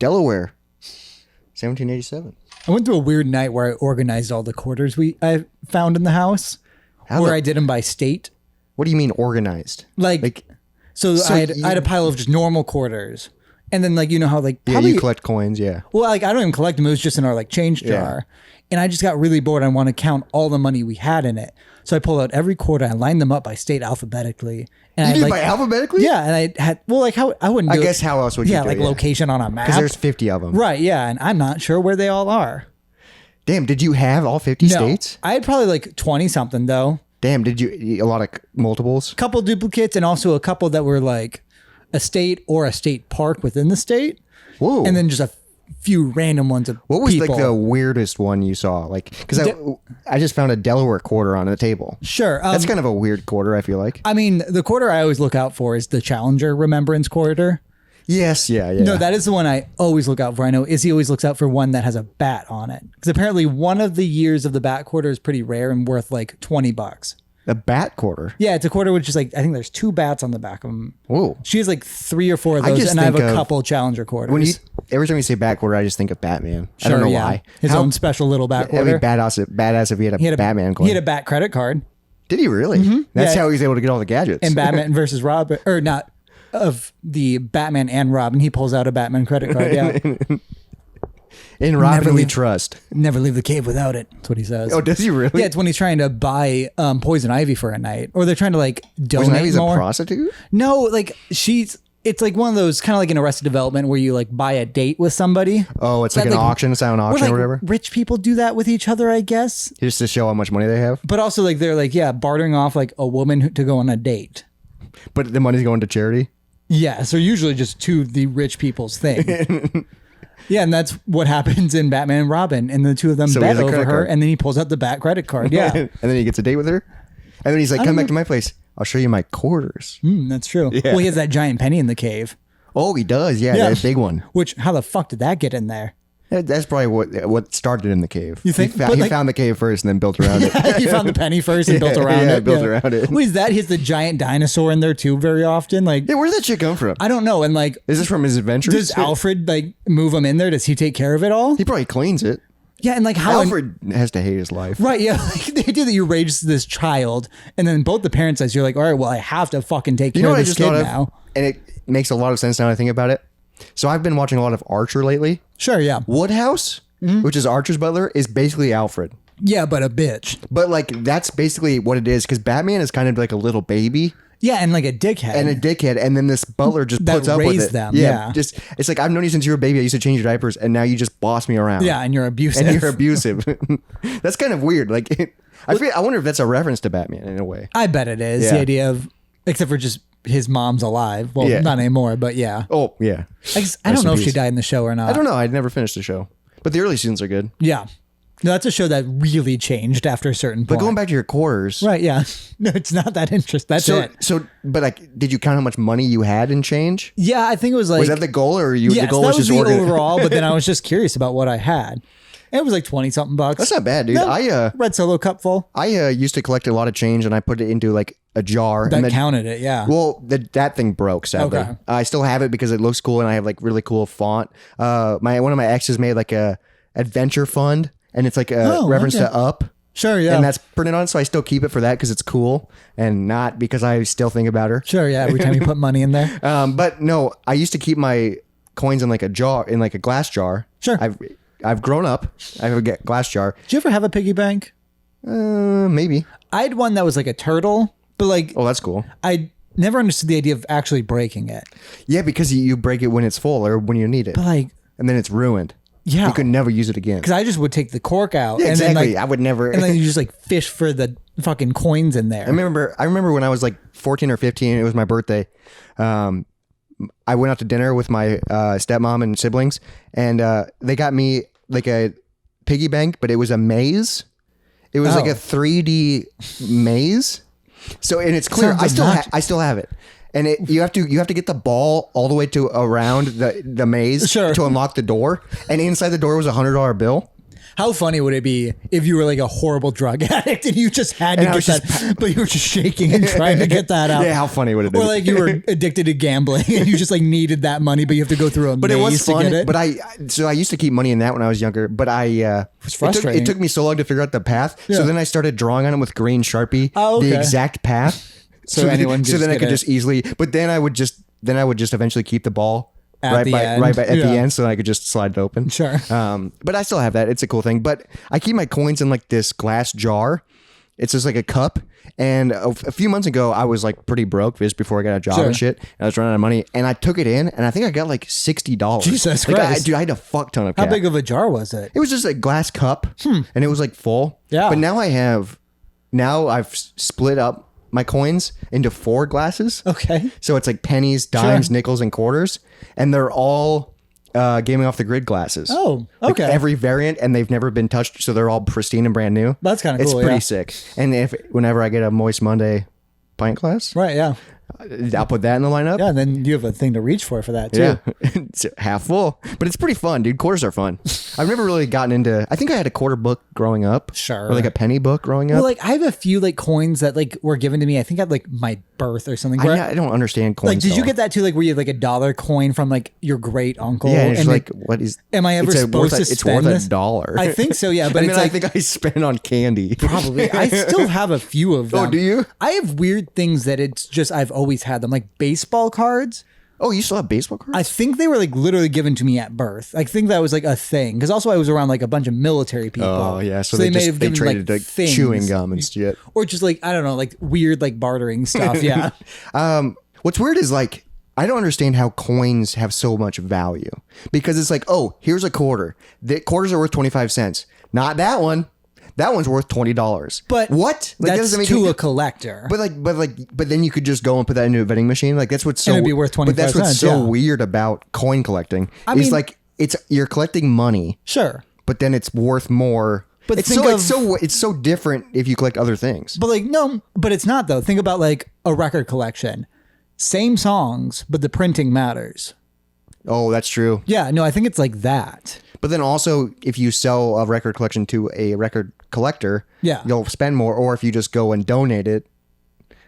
Delaware, 1787. I went through a weird night where I organized all the quarters I found in the house, I did them by state. What do you mean organized? So I had a pile of just normal quarters. And then, you know how, you collect coins, yeah. Well, I don't even collect them. It was just in our, change jar. And I just got really bored. I want to count all the money we had in it. So I pulled out every quarter. I lined them up by state alphabetically. And you did by alphabetically? Yeah. And I had, how, I wouldn't do I guess how else would you do it? Yeah, location on a map. Because there's 50 of them. Right, yeah. And I'm not sure where they all are. Damn, did you have all 50 states? I had probably 20-something, though. Damn, did you a lot of multiples? A couple duplicates and also a couple that were a state or a state park within the state. Whoa. And then just a few random ones of What was people. the weirdest one you saw? Because I just found a Delaware quarter on the table. Sure. That's kind of a weird quarter, I feel like. I mean, the quarter I always look out for is the Challenger Remembrance Quarter. Yes, yeah. No, that is the one I always look out for. I know Izzy always looks out for one that has a bat on it. Because apparently one of the years of the bat quarter is pretty rare and worth $20. A bat quarter? Yeah, it's a quarter which is I think there's 2 bats on the back of them. Whoa. She has 3 or 4 of those, and I have a couple Challenger quarters. Every time you say bat quarter, I just think of Batman. Sure, I don't know why. His own special little bat quarter. It'd be badass if he had a Batman coin. He had a bat credit card. Did he really? Mm-hmm. That's how he was able to get all the gadgets. And Batman versus Robin, or not, of the Batman and Robin, he pulls out a Batman credit card. Yeah. In Robin we trust. Never leave the cave without it. That's what he says. Oh, does he really? Yeah, it's when he's trying to buy Poison Ivy for a night, or they're trying to donate Poison Ivy's more. A prostitute? No, it's one of those kind of in Arrested Development where you buy a date with somebody. Oh, it's an auction, a silent auction or whatever. Rich people do that with each other, I guess. Just to show how much money they have. But also they're bartering off a woman to go on a date. But the money's going to charity? Yeah, so usually just to the rich people's thing. Yeah, and that's what happens in Batman and Robin, and the two of them bet over her, and then he pulls out the Bat credit card. Yeah, and then he gets a date with her, and then he's like, "Come back to my place. I'll show you my quarters." That's true. Yeah. Well, he has that giant penny in the cave. Oh, he does. Yeah, that big one. Which, how the fuck did that get in there? That's probably what started in the cave. You think? He found the cave first and then built around it. He found the penny first and built around it. Yeah, built around it. Wait, is that he has the giant dinosaur in there too very often? Where did that shit come from? I don't know. And is this from his adventures? Does Alfred move him in there? Does he take care of it all? He probably cleans it. Yeah, and how Alfred has to hate his life. Right, yeah. The idea that you raised this child and then both the parents says you're all right, well, I have to fucking take care of this kid now. And it makes a lot of sense now that I think about it. So I've been watching a lot of Archer lately. Sure, yeah. Woodhouse, which is Archer's butler, is basically Alfred. Yeah, but a bitch. But that's basically what it is, because Batman is kind of like a little baby. Yeah, and a dickhead. And then this butler just puts up with it. Them, yeah. Just it's I've known you since you were a baby. I used to change your diapers, and now you just boss me around. Yeah, and you're abusive. That's kind of weird. I wonder if that's a reference to Batman in a way. I bet it is. The idea of, except for just his mom's alive. Well, not anymore, but yeah. Oh, yeah. I don't know if she died in the show or not. I don't know. I'd never finished the show. But the early seasons are good. Yeah. No, that's a show that really changed after a certain point. But going back to your quarters. Right, yeah. No, it's not that interesting. That's it. But did you count how much money you had in change? Yeah, I think it was Was that the goal, or the goal was just the organized? overall, but then I was just curious about what I had. It was 20-something bucks. That's not bad, dude. No, Red Solo cup full. I used to collect a lot of change, and I put it into a jar. That counted it, yeah. Well, that thing broke, sadly. Okay. I still have it because it looks cool, and I have really cool font. One of my exes made a adventure fund, and it's a reference to Up. Sure, yeah. And that's printed on, so I still keep it for that because it's cool, and not because I still think about her. Sure, yeah. Every time you put money in there. But no, I used to keep my coins in a jar, in a glass jar. Sure. I've grown up. I have a glass jar. Did you ever have a piggy bank? Maybe. I had one that was a turtle, but oh, that's cool. I never understood the idea of actually breaking it. Yeah, because you break it when it's full or when you need it. But and then it's ruined. Yeah. You could never use it again. Because I just would take the cork out. Yeah, and exactly. Then I would never. And then you just fish for the fucking coins in there. I remember when I was 14 or 15, it was my birthday. I went out to dinner with my stepmom and siblings, and they got me a piggy bank, but it was a maze. It was a 3D maze. So, and it's clear. I still have it. And you have to get the ball all the way to around the maze to unlock the door. And inside the door was $100 bill. How funny would it be if you were like a horrible drug addict and you just had to get that, but you were just shaking and trying to get that out? Yeah, how funny would it be? Or like you were addicted to gambling and you just like needed that money, but you have to go through a maze to get it. But I used to keep money in that when I was younger, but it was frustrating. It took me so long to figure out the path. Yeah. So then I started drawing on it with green Sharpie, the exact path. So then I could just easily, but then I would just eventually keep the ball at the end, so I could just slide it open. Sure. But I still have that. It's a cool thing. But I keep my coins in like this glass jar. It's just like a cup. And a few months ago, I was like pretty broke just before I got a job and shit. And I was running out of money, and I took it in, and I think I got like $60. Jesus Christ. I had a fuck ton of cash. How big of a jar was it? It was just a glass cup, and it was like full. Yeah. But now I've split up my coins into 4 glasses. Okay. So it's like pennies, dimes, nickels, and quarters. And they're all gaming off the grid glasses. Oh, okay. Like every variant, and they've never been touched, so they're all pristine and brand new. That's kind of cool. It's pretty sick. And whenever I get a Moist Monday pint glass, right? Yeah, I'll put that in the lineup. Yeah, and then you have a thing to reach for that too. Yeah, it's half full, but it's pretty fun, dude. Quarters are fun. I've never really gotten into. I think I had a quarter book growing up, sure, or like a penny book growing up. Well, like I have a few like coins that like were given to me. I think at like my birth or something. I don't understand coins. Like, did you get that too? Like, where you have like $1 coin from like your great uncle? Yeah, and it's like, what is? Am I ever supposed to spend this? It's worth $1. I think so. Yeah, but and it's then like, I think I spent on candy. Probably. I still have a few of them. Oh, do you? I have weird things that it's just I've always had them, like baseball cards. Oh, you still have baseball cards? I think they were like literally given to me at birth. I think that was like a thing because also I was around like a bunch of military people. Oh yeah, so they may have given traded like chewing gum and shit, or just like I don't know, like weird like bartering stuff. Yeah. What's weird is like I don't understand how coins have so much value because it's like, oh, here's a quarter. The quarters are worth 25 cents. Not that one. That one's worth $20. But what? Like, that's to a collector. But then you could just go and put that into a vending machine. Like that's what's so. And it'd be worth 25 cents. But that's what's so weird about coin collecting. I mean, like you're collecting money. Sure. But then it's worth more. But it's so different if you collect other things. But like no, but it's not though. Think about like a record collection. Same songs, but the printing matters. Oh, that's true. Yeah, no, I think it's like that. But then also, if you sell a record collection to a record collector, you'll spend more. Or if you just go and donate it,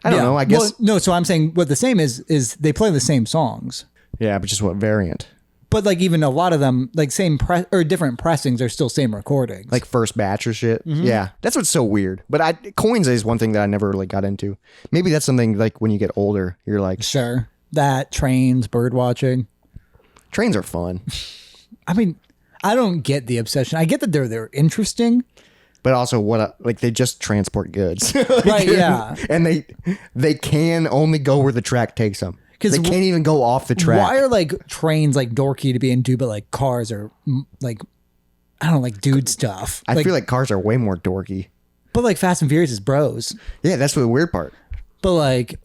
I don't know. I guess no. So I'm saying what the same is they play the same songs. Yeah, but just what variant? But like even a lot of them, like same or different pressings are still same recordings. Like first batch or shit. Mm-hmm. Yeah, that's what's so weird. But coins is one thing that I never really got into. Maybe that's something like when you get older, you're like, sure, that trains, bird watching. Trains are fun. I mean, I don't get the obsession. I get that they're interesting. But also, they just transport goods, right? Yeah, and they can only go where the track takes them. Because they can't even go off the track. Why are like trains like dorky to be into, but like cars are like I don't know, like dude stuff. I feel like cars are way more dorky. But like Fast and Furious is bros. Yeah, that's the weird part. But like,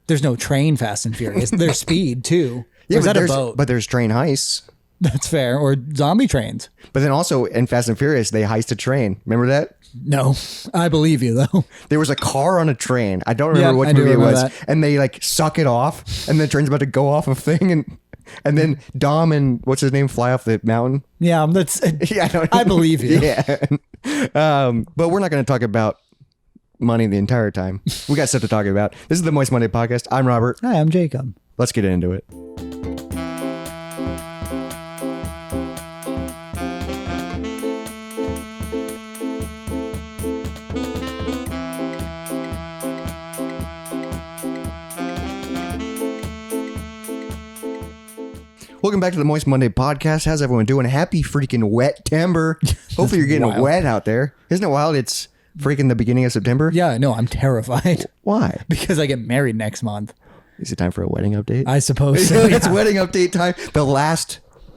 there's no train Fast and Furious. There's speed too. Yeah, is that a boat? But there's train heists. That's fair. Or zombie trains. But then also in Fast and Furious, they heist a train. Remember that? No, I believe you though. There was a car on a train. I don't remember what movie it was. That. And they like suck it off, and the train's about to go off a thing, and then Dom and what's his name fly off the mountain. Yeah, I believe you. Yeah. But we're not going to talk about money the entire time. We got stuff to talk about. This is the Moist Monday podcast. I'm Robert. Hi, I'm Jacob. Let's get into it. Welcome back to the Moist Monday podcast. How's everyone doing? Happy freaking wet timber. Hopefully you're getting wet out there. Isn't it wild? It's freaking the beginning of September. Yeah, no, I'm terrified. Why? Because I get married next month. Is it time for a wedding update? I suppose so. It's wedding update time.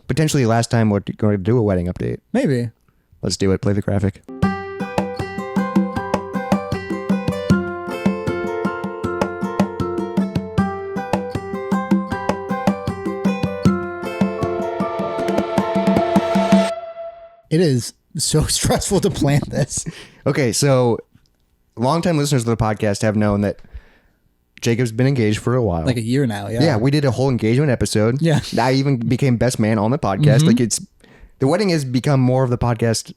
Potentially last time we're going to do a wedding update. Maybe. Let's do it. Play the graphic. It is so stressful to plan this. Okay, so longtime listeners of the podcast have known that Jacob's been engaged for a while. Like a year now, yeah. Yeah, we did a whole engagement episode. Yeah. I even became best man on the podcast. Mm-hmm. The wedding has become more of the podcast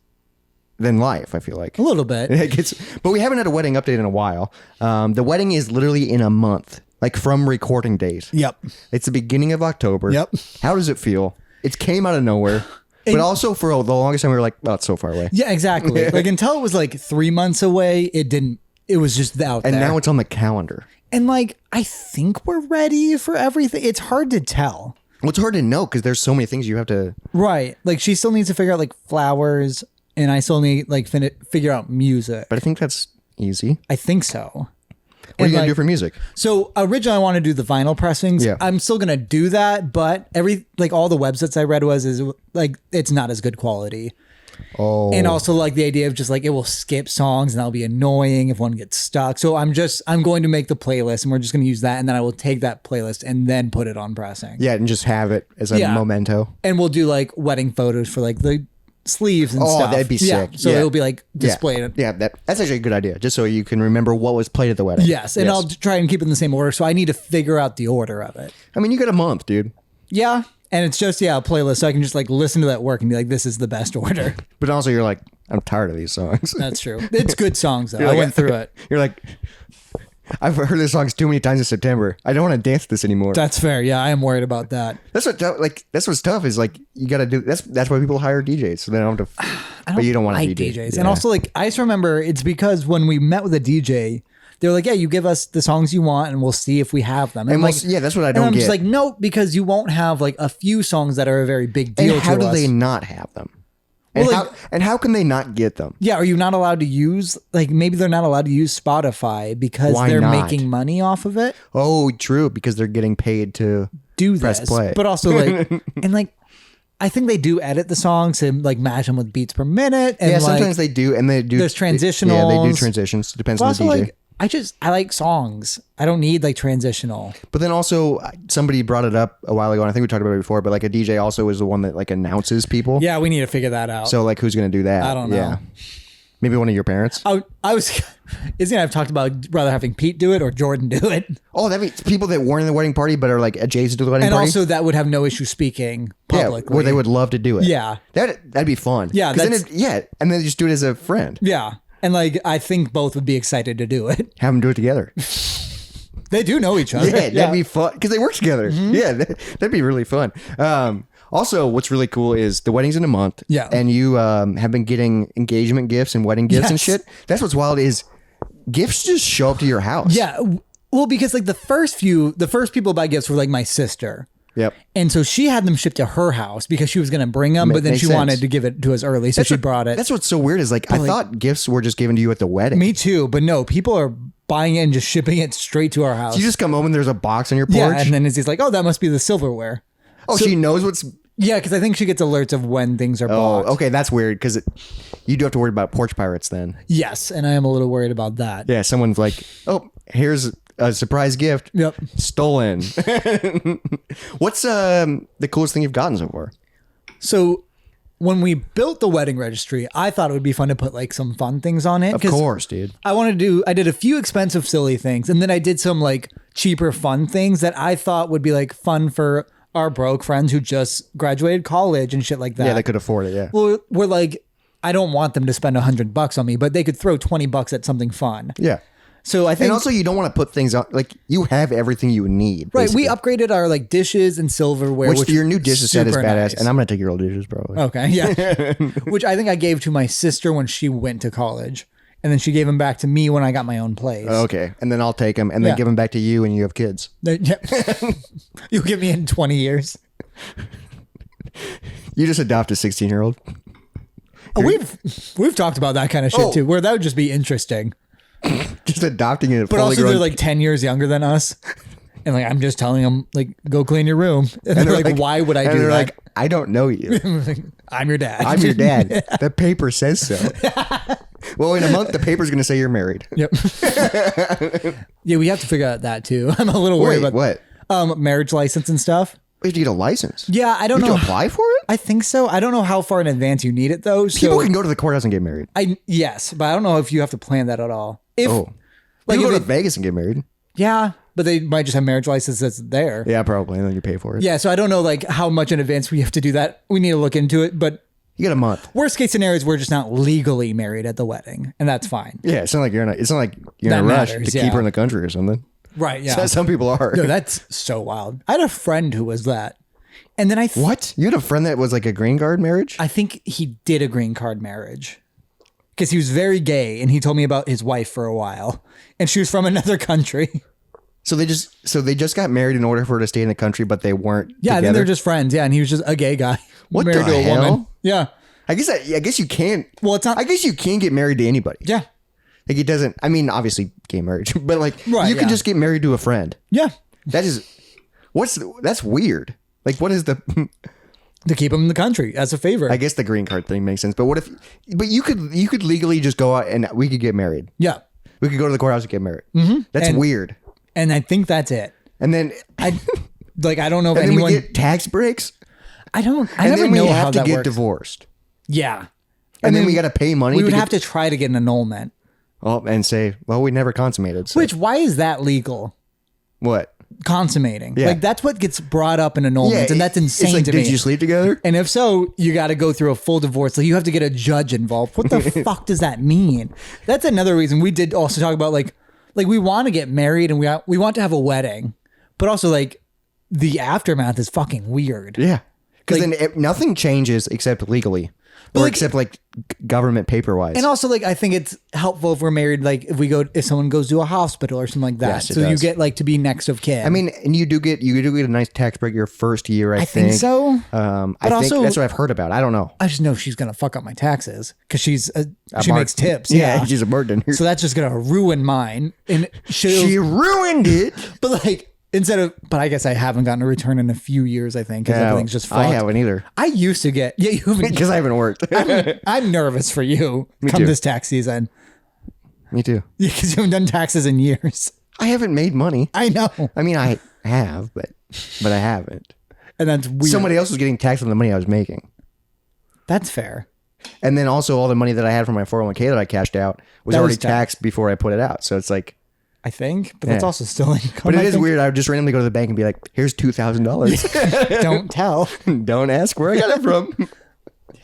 than life, I feel like. A little bit. But we haven't had a wedding update in a while. The wedding is literally in a month, like from recording date. Yep. It's the beginning of October. Yep. How does it feel? It came out of nowhere. But also for the longest time, we were like, oh, it's so far away. Yeah, exactly. Like until it was like 3 months away, it was just out there. And now it's on the calendar. And like, I think we're ready for everything. It's hard to tell. Well, it's hard to know because there's so many things you have to. Right. Like she still needs to figure out like flowers, and I still need like figure out music. But I think that's easy. I think so. What are you going to do for music? So originally I want to do the vinyl pressings. Yeah. I'm still going to do that, but all the websites I read is like, it's not as good quality. Oh. And also like the idea of just like, it will skip songs and that'll be annoying if one gets stuck. So I'm going to make the playlist and we're just going to use that. And then I will take that playlist and then put it on pressing. Yeah. And just have it as a memento. And we'll do like wedding photos for like the sleeves and stuff. Oh, that'd be sick. So it'll be like displayed. Yeah, that's actually a good idea. Just so you can remember what was played at the wedding. Yes, and I'll try and keep it in the same order. So I need to figure out the order of it. I mean, you got a month, dude. Yeah, and it's just a playlist, so I can just like listen to that work and be like, this is the best order. But also, you're like, I'm tired of these songs. That's true. It's good songs though. I went through it. You're like, I've heard this songs too many times in September. I don't want to dance this anymore. That's fair. Yeah, I am worried about that. That's what's tough is like you got to do. That's why people hire DJs so they don't have to. But you don't want to like DJ. DJs. Yeah. And also like I just remember it's because when we met with a DJ, they're like, yeah, you give us the songs you want and we'll see if we have them. And that's what I don't and I'm get. just like, no, because you won't have like a few songs that are a very big deal. And how do they not have them? And how can they not get them? Yeah, are you not allowed to use, like, maybe they're not allowed to use Spotify because they're making money off of it? Oh, true, because they're getting paid to do press this. play. But also, like, and like, I think they do edit the songs and like match them with beats per minute. And yeah, sometimes they do, and they do. There's transitionals. Yeah, they do transitions. Depends on the DJ. Like, I like songs. I don't need like transitional. But then also somebody brought it up a while ago, and I think we talked about it before, but like a DJ also is the one that like announces people. Yeah, we need to figure that out. So like who's going to do that? I don't know. Yeah. Maybe one of your parents? I was, Izzy and I have talked about rather having Pete do it or Jordan do it. Oh, that means people that weren't in the wedding party but are like adjacent to the wedding party? And also that would have no issue speaking publicly. Yeah, where they would love to do it. Yeah. That'd be fun. Yeah. And then just do it as a friend. Yeah. And like, I think both would be excited to do it. Have them do it together. They do know each other. Yeah, that'd be fun because they work together. Mm-hmm. Yeah, that'd be really fun. Also, what's really cool is the wedding's in a month. Yeah. And you have been getting engagement gifts and wedding gifts and shit. That's what's wild is gifts just show up to your house. Yeah. Well, because like the first people buy gifts were like my sister. Yep. And so she had them shipped to her house because she was going to bring them, but then she wanted to give it to us early. So she brought it. That's what's so weird is like, I thought gifts were just given to you at the wedding. Me too. But no, people are buying it and just shipping it straight to our house. So you just come home and there's a box on your porch. Yeah. And then Izzy's like, oh, that must be the silverware. Oh, so she knows what's... Yeah, because I think she gets alerts of when things are bought. Oh, okay. That's weird because you do have to worry about porch pirates then. Yes. And I am a little worried about that. Yeah. Someone's like, oh, here's a surprise gift. Yep. Stolen. What's the coolest thing you've gotten so far? So when we built the wedding registry, I thought it would be fun to put like some fun things on it. Of course, dude. I did a few expensive, silly things. And then I did some like cheaper, fun things that I thought would be like fun for our broke friends who just graduated college and shit like that. Yeah, they could afford it. Yeah. Well, we're like, I don't want them to spend $100 on me, but they could throw $20 at something fun. Yeah. So I think, and also you don't want to put things on like you have everything you need. Right. Basically. We upgraded our like dishes and silverware, which your new dishes set is badass, nice. and I'm gonna take your old dishes probably. Okay. Yeah. Which I think I gave to my sister when she went to college, and then she gave them back to me when I got my own place. Okay, and then I'll take them and then give them back to you when you have kids. Yeah. You'll get me in 20 years. You just adopt a 16-year-old. We've talked about that kind of shit too, where that would just be interesting. Just adopting it, but also they're like 10 years younger than us, and like I'm just telling them like go clean your room, and they're like, why would I do that? Like, I don't know you. I'm your dad. I'm your dad. The paper says so. Well, in a month the paper's gonna say you're married. Yep. Yeah, we have to figure out that too. I'm a little worried about what marriage license and stuff. We have to get a license. Yeah, I don't know. You have to apply for it? I think so. I don't know how far in advance you need it though. People can go to the courthouse and get married. Yes, but I don't know if you have to plan that at all. Like you go to Vegas and get married. Yeah, but they might just have marriage license that's there. Yeah, probably, and then you pay for it. Yeah, so I don't know like how much in advance we have to do that. We need to look into it, but You get a month. Worst case scenario is we're just not legally married at the wedding, and that's fine. Yeah, it's not like you're in a rush to keep her in the country or something. Right, yeah. Some people are. No, that's so wild. I had a friend who was that. And then What? You had a friend that was like a green card marriage? I think he did a green card marriage. Because he was very gay, and he told me about his wife for a while. And she was from another country. So they just got married in order for her to stay in the country, but they weren't Yeah, together? then they're just friends. Yeah, and he was just a gay guy. What married the to a hell? woman. Yeah. I guess you can't. Well, it's not. I guess you can get married to anybody. Yeah. Like it doesn't. I mean, obviously, gay marriage, but like Right, you can yeah. just get married to a friend. Yeah. That is, that's weird. Like, what is the? To keep him in the country as a favor. I guess the green card thing makes sense. But what if? But you could legally just go out and we could get married. Yeah. We could go to the courthouse and get married. Mm-hmm. That's weird. And I think that's it. And then I don't know if and anyone. then we get tax breaks. I And never then we know have how to that get works. divorced. Yeah. And then we got to pay money. We would have to try to get an annulment. Oh, and say, well, we never consummated. So. Which, why is that legal? What? Consummating. Yeah. Like, that's what gets brought up in annulments, and that's insane it's like, to me. Did you sleep together? And if so, you got to go through a full divorce. Like, you have to get a judge involved. What the fuck does that mean? That's another reason we did also talk about, like we want to get married and we want to have a wedding, but also, like, the aftermath is fucking weird. Yeah. Because Like- then nothing changes except legally. Or like- except like government paper wise. And also, like, I think it's helpful if we're married, like, if someone goes to a hospital or something like that. Yes, it So you does. get, like, to be next of kin. I mean, and you do get a nice tax break your first year. I think so. I think also- that's what I've heard about. I don't know. I just know she's going to fuck up my taxes because she Bar- makes tips. Yeah, Yeah. she's a bartender. So that's just going to ruin mine. And She ruined it. but like, but I guess I haven't gotten a return in a few years, I think, because everything's just fucked. I haven't either I used to get, you haven't. because I haven't worked. I'm nervous for you come too. this tax season. Me too. Because you haven't done taxes in years. I haven't made money. I know. I mean, I have, but I haven't. And that's weird. Somebody else was getting taxed on the money I was making. That's fair. And then also all the money that I had from my 401k that I cashed out was That was already taxed before I put it out. So it's like, I think, but that's Yeah. also still income. but it I is think. weird. I would just randomly go to the bank and be like, here's $2,000. Don't tell. Don't ask where I got it from.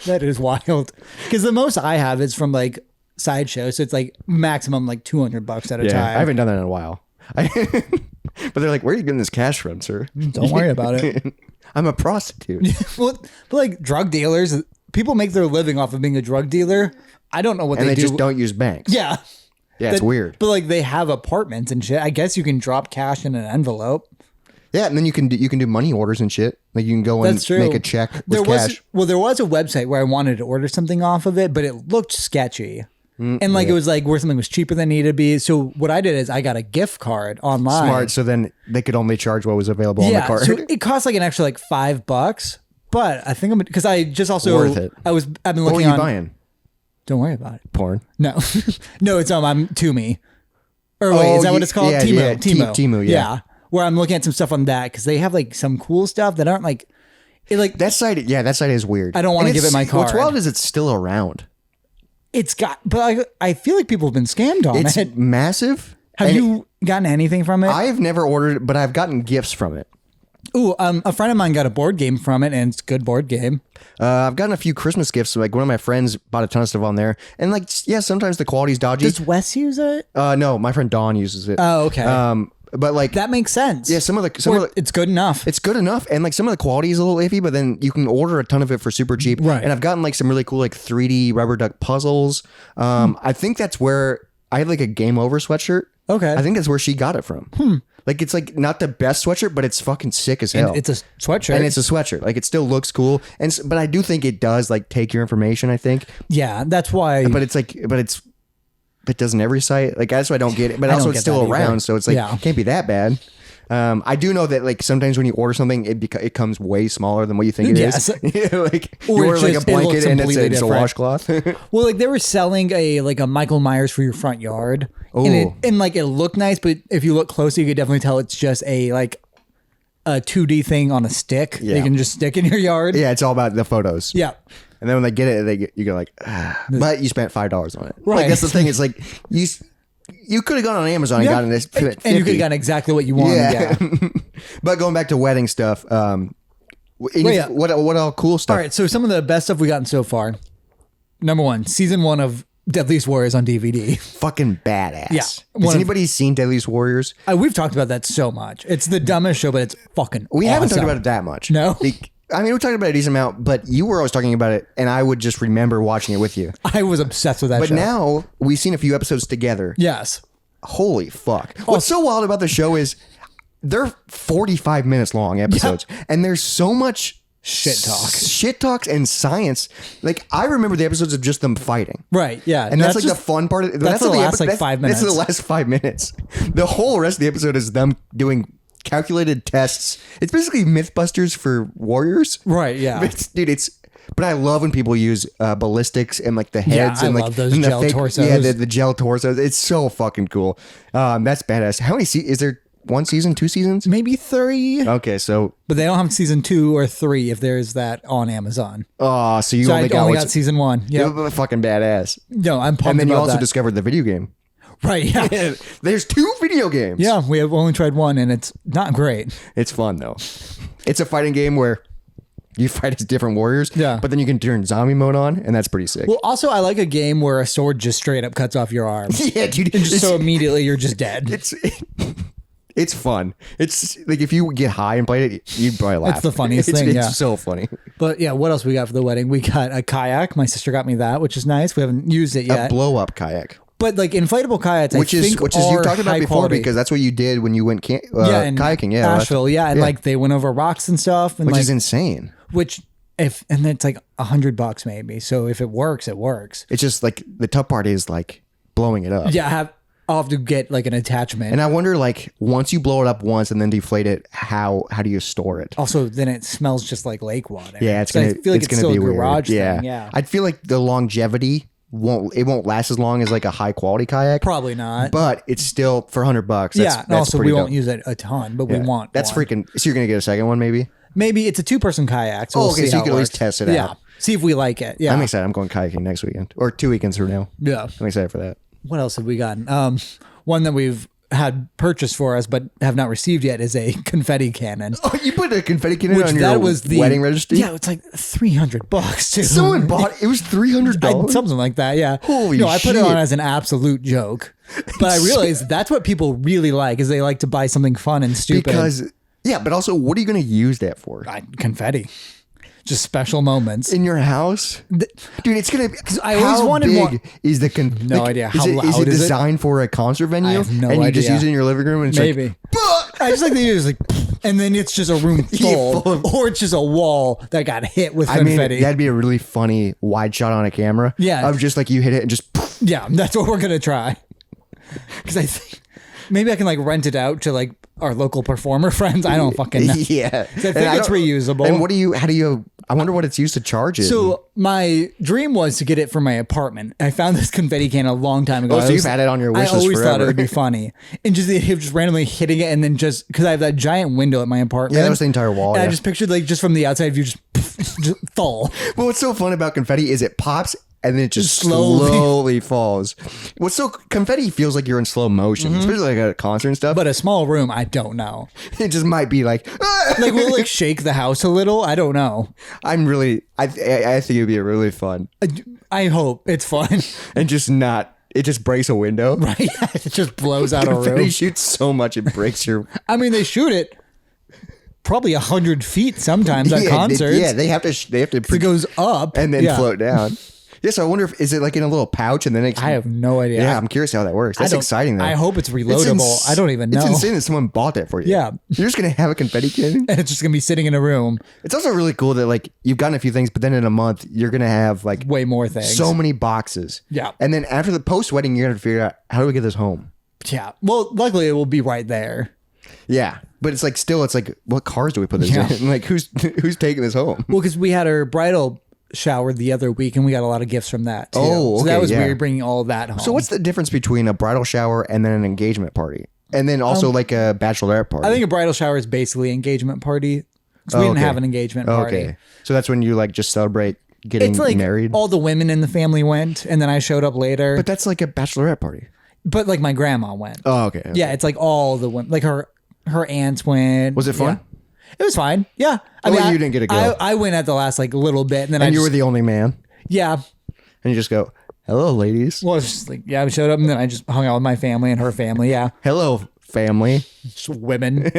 That is wild. Because the most I have is from like Sideshow. So it's like maximum like $200 at a Yeah, time. I haven't done that in a while. But they're like, where are you getting this cash from, sir? Don't worry about it. I'm a prostitute. Well, but like drug dealers, people make their living off of being a drug dealer. I don't know what And they they do. just don't use banks. Yeah. Yeah, it's weird. But like they have apartments and shit. I guess you can drop cash in an envelope. Yeah, and then you can do money orders and shit. Like you can go and That's true. make a check with There was cash. there was a website where I wanted to order something off of it, but it looked sketchy. And like it was like where something was cheaper than it needed to be. So what I did is I got a gift card online. Smart. So then they could only charge what was available on the card. So it costs like an extra like $5. But I think I'm because I just also Worth it. I've been What were looking you on. buying? Don't worry about it. Porn. No, no, it's I'm Temu. Or wait, is that what it's called? yeah, Temu. yeah, Temu. Temu, yeah. Where I'm looking at some stuff on that because they have like some cool stuff that aren't like, That site is weird. I don't wanna And give it my What's card. wild is it's still around. it's got. But I feel like people have been scammed on It's it. massive. Have and you gotten anything from it? I've never ordered it, but I've gotten gifts from it. Ooh, a friend of mine got a board game from it, and it's a good board game. I've gotten a few Christmas gifts. Like one of my friends bought a ton of stuff on there, and like yeah, sometimes the quality's dodgy. Does Wes use it? No, my friend Dawn uses it. Oh, okay. But like That makes sense. yeah, some of the It's good enough. it's good enough, and like some of the quality is a little iffy, but then you can order a ton of it for super cheap. Right. And I've gotten like some really cool like 3D rubber duck puzzles. I think that's where I had like a Game Over sweatshirt. Okay. I think that's where she got it from. Like it's like not the best sweatshirt, but it's fucking sick as hell. And it's a sweatshirt. And it's a sweatshirt. Like it still looks cool. But I do think it does like take your information, I think. yeah, that's why. But it doesn't every site. Like that's why I don't get it. But I also don't it's get still that either. around, so it's like Yeah. it can't be that bad. I do know that like sometimes when you order something, it comes way smaller than what you think it is. Yes. Like you Or order like a just- it blanket looks and it's completely a different. washcloth. Well, like they were selling a Michael Myers for your front yard, and like it looked nice, but if you look closely, you could definitely tell it's just a 2D thing on a stick that Yeah. you can just stick in your yard. Yeah, it's all about the photos. Yeah. And then when they get it, you go like, but you spent $5 on it. Right. Like that's the thing. It's like you could have gone on Amazon and gotten this, and you could have gotten exactly what you wanted. Yeah. But going back to wedding stuff, What all cool stuff? All right, so some of the best stuff we gotten so far. Number 1, season 1 of Deadliest Warriors on DVD. Fucking badass. Yeah. Has anybody seen Deadliest Warriors? We've talked about that so much. It's the dumbest show, but it's fucking We haven't talked awesome. about it that much. No? I mean, we talked about it a decent amount, but you were always talking about it, and I would just remember watching it with you. I was obsessed with that But show. now, we've seen a few episodes together. Yes. Holy fuck. What's so wild about the show is they're 45 minutes long episodes, and there's so much shit talks and science. Like, I remember the episodes of just them fighting. Right, yeah. And that's like the fun part. That's the like last, like, 5 minutes. That's the last 5 minutes. The whole rest of the episode is them doing calculated tests. It's basically Mythbusters for warriors. Right, yeah. But I love when people use ballistics and like the heads I and like love those and the gel torsos. Yeah, the gel torsos. It's so fucking cool. That's badass. How many is there? 1 season, 2 seasons? Maybe 3. Okay, so But they don't have season 2 or 3 if there's that on Amazon. so you So only I got, only got season 1. Yeah. fucking badass. No, I'm pumped And then you about also that. discovered the video game. Right, yeah. There's 2 video games. Yeah, we have only tried 1 and it's not great. It's fun though. It's a fighting game where you fight as different warriors. Yeah. But then you can turn zombie mode on, and that's pretty sick. Well, also, I like a game where a sword just straight up cuts off your arm. Yeah, dude. And just so immediately you're just dead. It's fun. It's like if you get high and play it, you'd probably laugh. It's the funniest thing, It's yeah. so funny. But yeah, what else we got for the wedding? We got a kayak. My sister got me that, which is nice. We haven't used it yet. A blow up kayak. But like inflatable kayaks, Which I is think you talked about high before quality. because that's what you did when you went in kayaking. Yeah, Asheville. Yeah, and like they went over rocks and stuff, and which like is insane. and it's like $100 maybe. So if it works, it works. It's just like the tough part is like blowing it up. Yeah, I'll have to get like an attachment. And I wonder, like, once you blow it up once and then deflate it, how do you store it? Also, then it smells just like lake water. Yeah, it's So gonna I feel like it's it's gonna still be a garage weird. thing. Yeah, I'd feel like the longevity won't last as long as like a high quality kayak. probably not. But it's still for $100. Yeah, and also we pretty won't dope. use it a ton, but we want That's one. freaking. So you're gonna get a second one, maybe? Maybe it's a 2-person kayak. So Oh, we'll okay, see so you how can it at least works. test it Yeah, out. see if we like it. Yeah, I'm excited. I'm going kayaking next weekend or 2 weekends from now. yeah. I'm excited for that. What else have we gotten? One that we've had purchased for us but have not received yet is a confetti cannon. Oh, you put a confetti cannon on that your was the wedding registry? Yeah, it's like $300 too. Someone bought it. Was $300. Something like that, yeah. Holy No, I put it shit. on as an absolute joke. But I realized that's what people really like is they like to buy something fun and stupid. Because but also, what are you going to use that for? Confetti. Just special moments. In your house, dude. It's gonna. I always wanted big more- is the No idea. How is it, loud is it is it? designed for a concert venue? I have no and you just idea. use it in your living room and it's Maybe. like, "Bah!" I just like the use like, and then it's just a room full, full of- or it's just a wall that got hit with I mean, confetti. that'd be a really funny wide shot on a camera. Yeah. of just like you hit it and just. Yeah, that's what we're gonna try. Because I think maybe I can like rent it out to like our local performer friends. I don't fucking know. Yeah, I think it's reusable. And what do you? How do you? I wonder what it's used to charge it. So my dream was to get it for my apartment. I found this confetti can a long time ago. Oh, so you've had it on your wish I list always thought it forever. would be funny, and just randomly hitting it, and then just because I have that giant window at my apartment. Yeah, that was the entire wall, And I yeah. just pictured like just from the outside view, just fall. But what's so fun about confetti is it pops and then it just Slowly. slowly falls. What's so confetti feels like you're in slow motion, especially like at a concert and stuff. Mm-hmm. But a small room, I don't know. It just might be like, "Ah!" Like will it like shake the house a little? I don't know. I think it'd be really fun I hope it's fun. and just not. It just breaks a window. Right? It just blows out a Confetti room. shoots so much it breaks your. I mean, they shoot it probably 100 feet sometimes at concerts. They have to. They have to. It goes up and then Yeah. float down. Yes, I wonder if is it like in a little pouch and then it. I have no idea. Yeah, I'm curious how that works. That's don't- exciting though. I hope it's reloadable. I don't even know. It's insane that someone bought that for you. Yeah. You're just gonna have a confetti cannon. And it's just gonna be sitting in a room. It's also really cool that like you've gotten a few things, but then in a month you're gonna have like Way more things. so many boxes. Yeah. And then after the post wedding, you're gonna figure out how do we get this home. Yeah. Well, luckily it will be right there. Yeah, but it's like still, it's like what cars do we put this Yeah. in? Like who's taking this home? Well, because we had our bridal shower the other week and we got a lot of gifts from that too. Oh, so that okay, was yeah. weird bringing all of that home. So what's the difference between a bridal shower and then an engagement party, and then also like a bachelorette party? I think a bridal shower is basically an engagement party. Because we didn't okay. have an engagement party. Okay, so that's when you like just celebrate getting It's like married. all the women in the family went and then I showed up later. But that's like a bachelorette party. But like my grandma went. Oh, okay. Yeah, it's like all the women. Like her aunts went. Was it fun? Yeah. It was fine. Yeah. You didn't get to go. I went at the last like little bit, and then you were the only man. Yeah. And you just go, hello, ladies. Well, it's just like, yeah, I showed up, and then I just hung out with my family and her family. Yeah. Hello, family. Just women.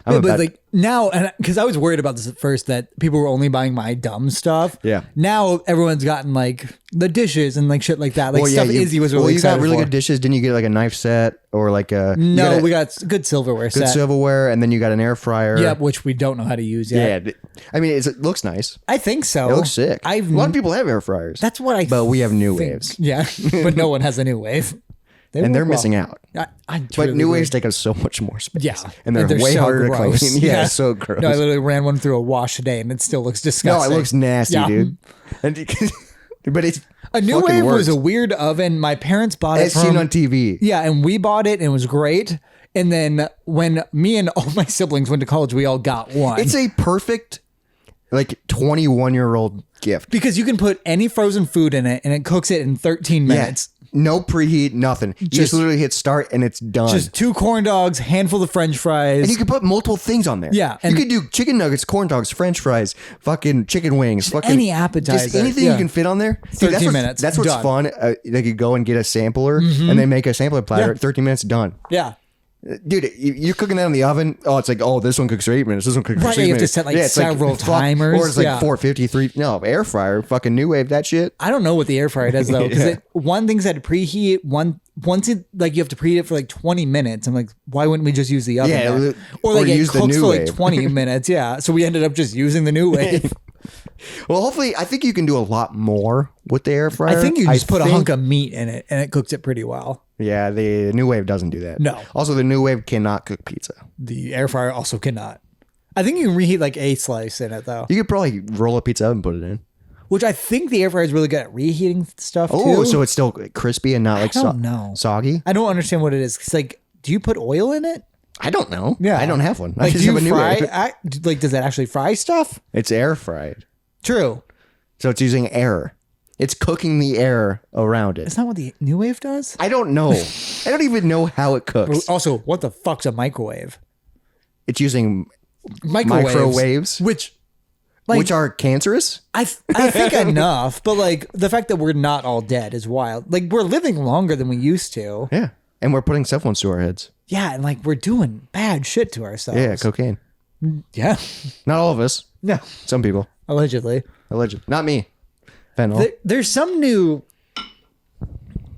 I'm but about- like now, and because I was worried about this at first, that people were only buying my dumb stuff. Yeah. Now everyone's gotten like the dishes and like shit like that. Like stuff Izzy was really you got excited really for. good dishes. Didn't you get like a knife set or like a No, we got good silverware good set. silverware, and then you got an air fryer. Yeah, which we don't know how to use yet. Yeah. I mean, it looks nice. I think so. It looks sick. A A lot of people have air fryers. That's what I. But we have new think. waves. Yeah, but no one has a new wave. And they're missing out. But New waves take up so much more space. Yeah, And they're way so harder gross. to clean. Yeah, it's so gross. No, I literally ran one through a wash today, and it still looks No, disgusting. it looks nasty, Yeah. dude. And, but it's A New fucking Wave works. was a weird oven. My parents bought it As seen from. on TV. Yeah, and we bought it, and it was great. And then when me and all my siblings went to college, we all got one. It's a perfect, like 21-year-old gift. because you can put any frozen food in it, and it cooks it in 13 minutes. No preheat, nothing. You just literally hit start and it's done. Just 2 corn dogs, handful of French fries. and you can put multiple things on there. Yeah, you and- could do chicken nuggets, corn dogs, French fries, fucking chicken wings, fucking any appetizer. just anything Yeah. you can fit on there. 13 minutes, That's what's done. fun. They could go and get a sampler and they make a sampler platter. Yeah. 13 minutes done. yeah. Dude, you're cooking that in the oven. Oh, it's like, oh, this one cooks for 8 minutes. This one cooks for Right, 6 you have to minutes. set, like, it's several timers. Or it's like Yeah. 453. No, air fryer, fucking New Wave, that shit. I don't know what the air fryer does though, because Yeah. one thing's had to preheat. Once it like you have to preheat it for like 20 minutes. I'm like, why wouldn't we just use the oven? Yeah, there? or Or like it use the cooks New for like Wave. 20 minutes. Yeah, so we ended up just using the New Wave. Well, hopefully, I think you can do a lot more with the air fryer. I think you just put a think- hunk of meat in it and it cooks it pretty well. Yeah, the New Wave doesn't do that. No. Also, the New Wave cannot cook pizza. The air fryer also cannot. I think you can reheat like a slice in it though, You could probably roll a pizza up and put it in. which I think the air fryer is really good at reheating stuff Oh, too. so it's still crispy and not like don't know. soggy? I don't understand what it is. It's like, do you put oil in it? I don't know. Yeah. I don't have one. I Like, just do have you a New fry? Wave. Like, does that actually fry stuff? It's air fried. True. So it's using air. It's cooking the air around it. That's not what the New Wave does. I don't know. I don't even know how it cooks. Also, what the fuck's a microwave? It's using Microwaves. Which, like, which are cancerous. I think enough, but like the fact that we're not all dead is wild. Like we're living longer than we used to. Yeah. And we're putting cell phones to our heads. Yeah, and like we're doing bad shit to ourselves. Yeah, cocaine. Yeah. Not all of us. No. Some people. Allegedly. Allegedly. Not me. Fentanyl. There's some new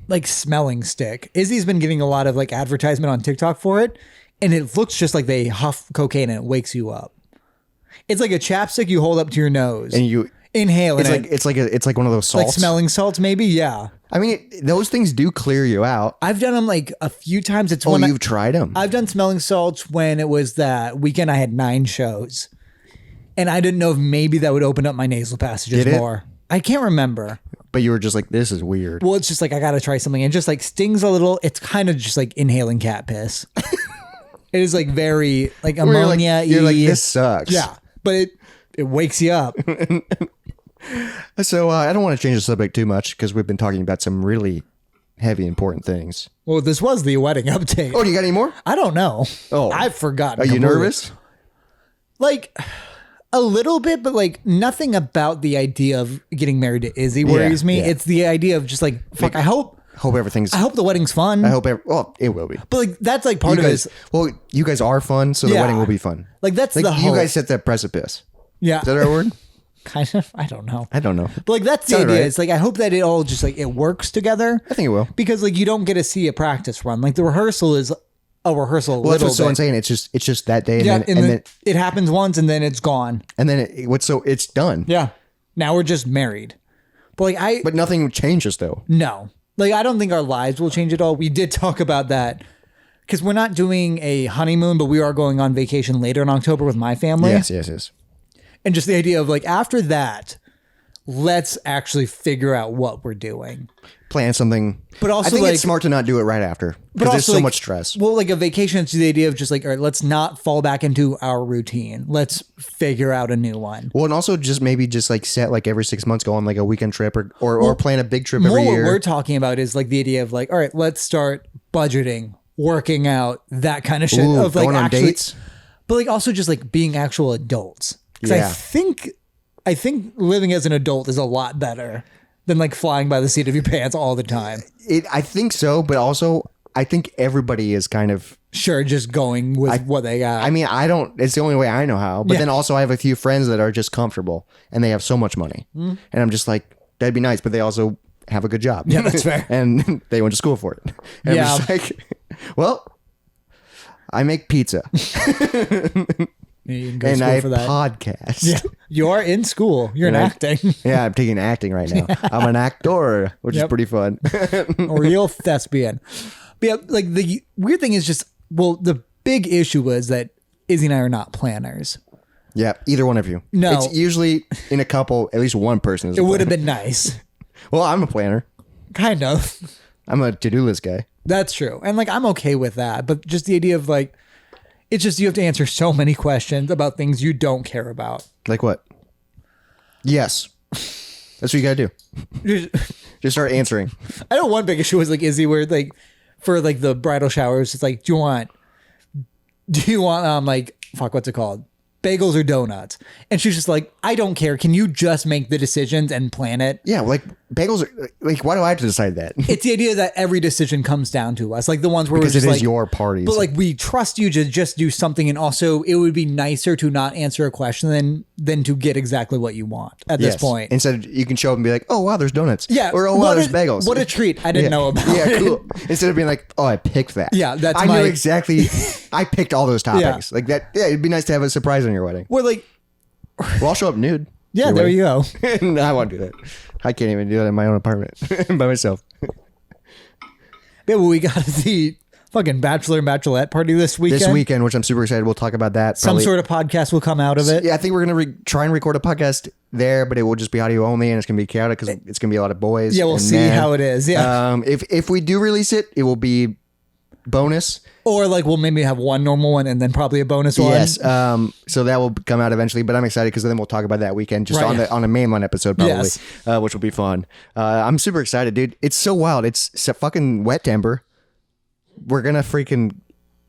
like smelling stick. Izzy's been getting a lot of like advertisement on TikTok for it, and it looks just like they huff cocaine and it wakes you up. It's like a chapstick you hold up to your nose and you inhale it's and like it's like one of those salts. like smelling salts maybe. Yeah. I mean, those things do clear you out. I've done them like a few times. It's Oh, when you've tried them. I've done smelling salts when it was that weekend I had 9 shows. And I didn't know if maybe that would open up my nasal passages Did it? more. I can't remember. But you were just like, this is weird. Well, it's just like I gotta try something. It just like stings a little. It's kind of just like inhaling cat piss. It is like very like Where ammonia. you're like, this sucks. Yeah, but it wakes you up. So I don't want to change the subject too much because we've been talking about some really heavy, important things. Well, this was the wedding update. Oh, do you got any more? I don't know. Oh. I've forgotten. Are you completely. nervous? Like a little bit, but like nothing about the idea of getting married to Izzy worries me. yeah. It's the idea of just like fuck. I hope Everything's. the wedding's fun. Well, it will be. But like that's like part You of it. guys, Is, well, you guys are fun, so the Yeah. wedding will be fun. like that's Like the you hope. guys set that precipice. Yeah, Is that our word? kind of. I don't know. I don't know. But like that's the Sound idea. right. It's like I hope that it all just like it works together. I think it will. Because like you don't get to see a practice run. Like the rehearsal is a rehearsal. Well, that's little what someone's bit. saying. It's just that day, and Yeah, then it happens once and then it's gone. it's done. Yeah. Now we're just married. But like But nothing changes though. no. Like I don't think our lives will change at all. We did talk about that because we're not doing a honeymoon, but we are going on vacation later in October with my family. Yes. And just the idea of like after that, let's actually figure out what we're doing. Plan something. But also, I think like- it's smart to not do it right after because there's so like, much stress. Well, like a vacation, it's the idea of just like, all right, let's not fall back into our routine. Let's figure out a new one. Well, and also just maybe just like set like every 6 months, go on like a weekend trip or plan a big trip every More year. what we're talking about is like the idea of like, all right, let's start budgeting working out, that kind of shit. Ooh, of like going on actually, dates. but like also just like being actual adults. Because Yeah. I think living as an adult is a lot better than like flying by the seat of your pants all the time. I think so, but also I think everybody is kind of. Sure, just going with what they got. I mean, I don't. It's the only way I know how. But then also, I have a few friends that are just comfortable and they have so much money, and I'm just like, that'd be nice, but they also have a good job. Yeah, that's fair. And they went to school for it. And Yeah. I'm just like, well, I make pizza You can go to and school I for that. podcast. Yeah, you are in school. You're in And I- acting. Yeah, I'm taking acting right now. I'm an actor, which is Yep. pretty fun. A real thespian. But yeah, like the weird thing is just, well, the big issue was that Izzy and I are not planners. Yeah, either one of you. No. It's usually in a couple, at least one person is. It would have been nice. Well, I'm a planner. Kind of. I'm a to-do list guy. That's true. And like, I'm okay with that. But just the idea of like, it's just you have to answer so many questions about things you don't care about. Like what? Yes. That's what you gotta do. Just start answering. I know one big issue was like Izzy, where like for like the bridal showers, it's like, do you want like, fuck, what's it called? Bagels or donuts? And she's just like, I don't care. Can you just make the decisions and plan it? Yeah, like bagels are like. Why do I have to decide that? It's the idea that every decision comes down to us, like the ones where Because we're it just is like, your parties. but like we trust you to just do something, and also it would be nicer to not answer a question than to get exactly what you want at this Yes. point. Instead, you can show up and be like, "Oh wow, there's donuts." Yeah, Or "Oh wow, there's bagels." What a treat! I didn't know about. Yeah, it. cool. Instead of being like, "Oh, I picked that." Yeah, that's I my- knew exactly. I picked all those toppings. Like that. Yeah, it'd be nice to have a surprise on your wedding. We're like, Well, I'll show up nude. yeah, there you go. No, I won't do that. I can't even do that in my own apartment by myself. Yeah, well, we got the fucking bachelor and bachelorette party this weekend. This weekend, which I'm super excited. We'll talk about that. Some sort of podcast will come out of it. Yeah, I think we're gonna try and record a podcast there, but it will just be audio only, and it's gonna be chaotic because it's gonna be a lot of boys. Yeah, we'll and see men. how it is. Yeah. If we do release it, it will be bonus. Or like we'll maybe have one normal one and then probably a bonus one. Yes. So that will come out eventually, but I'm excited because then we'll talk about that weekend just Right. on a mainline episode probably, Yes. which will be fun. I'm super excited, dude. It's so wild. It's fucking Wettember. We're gonna freaking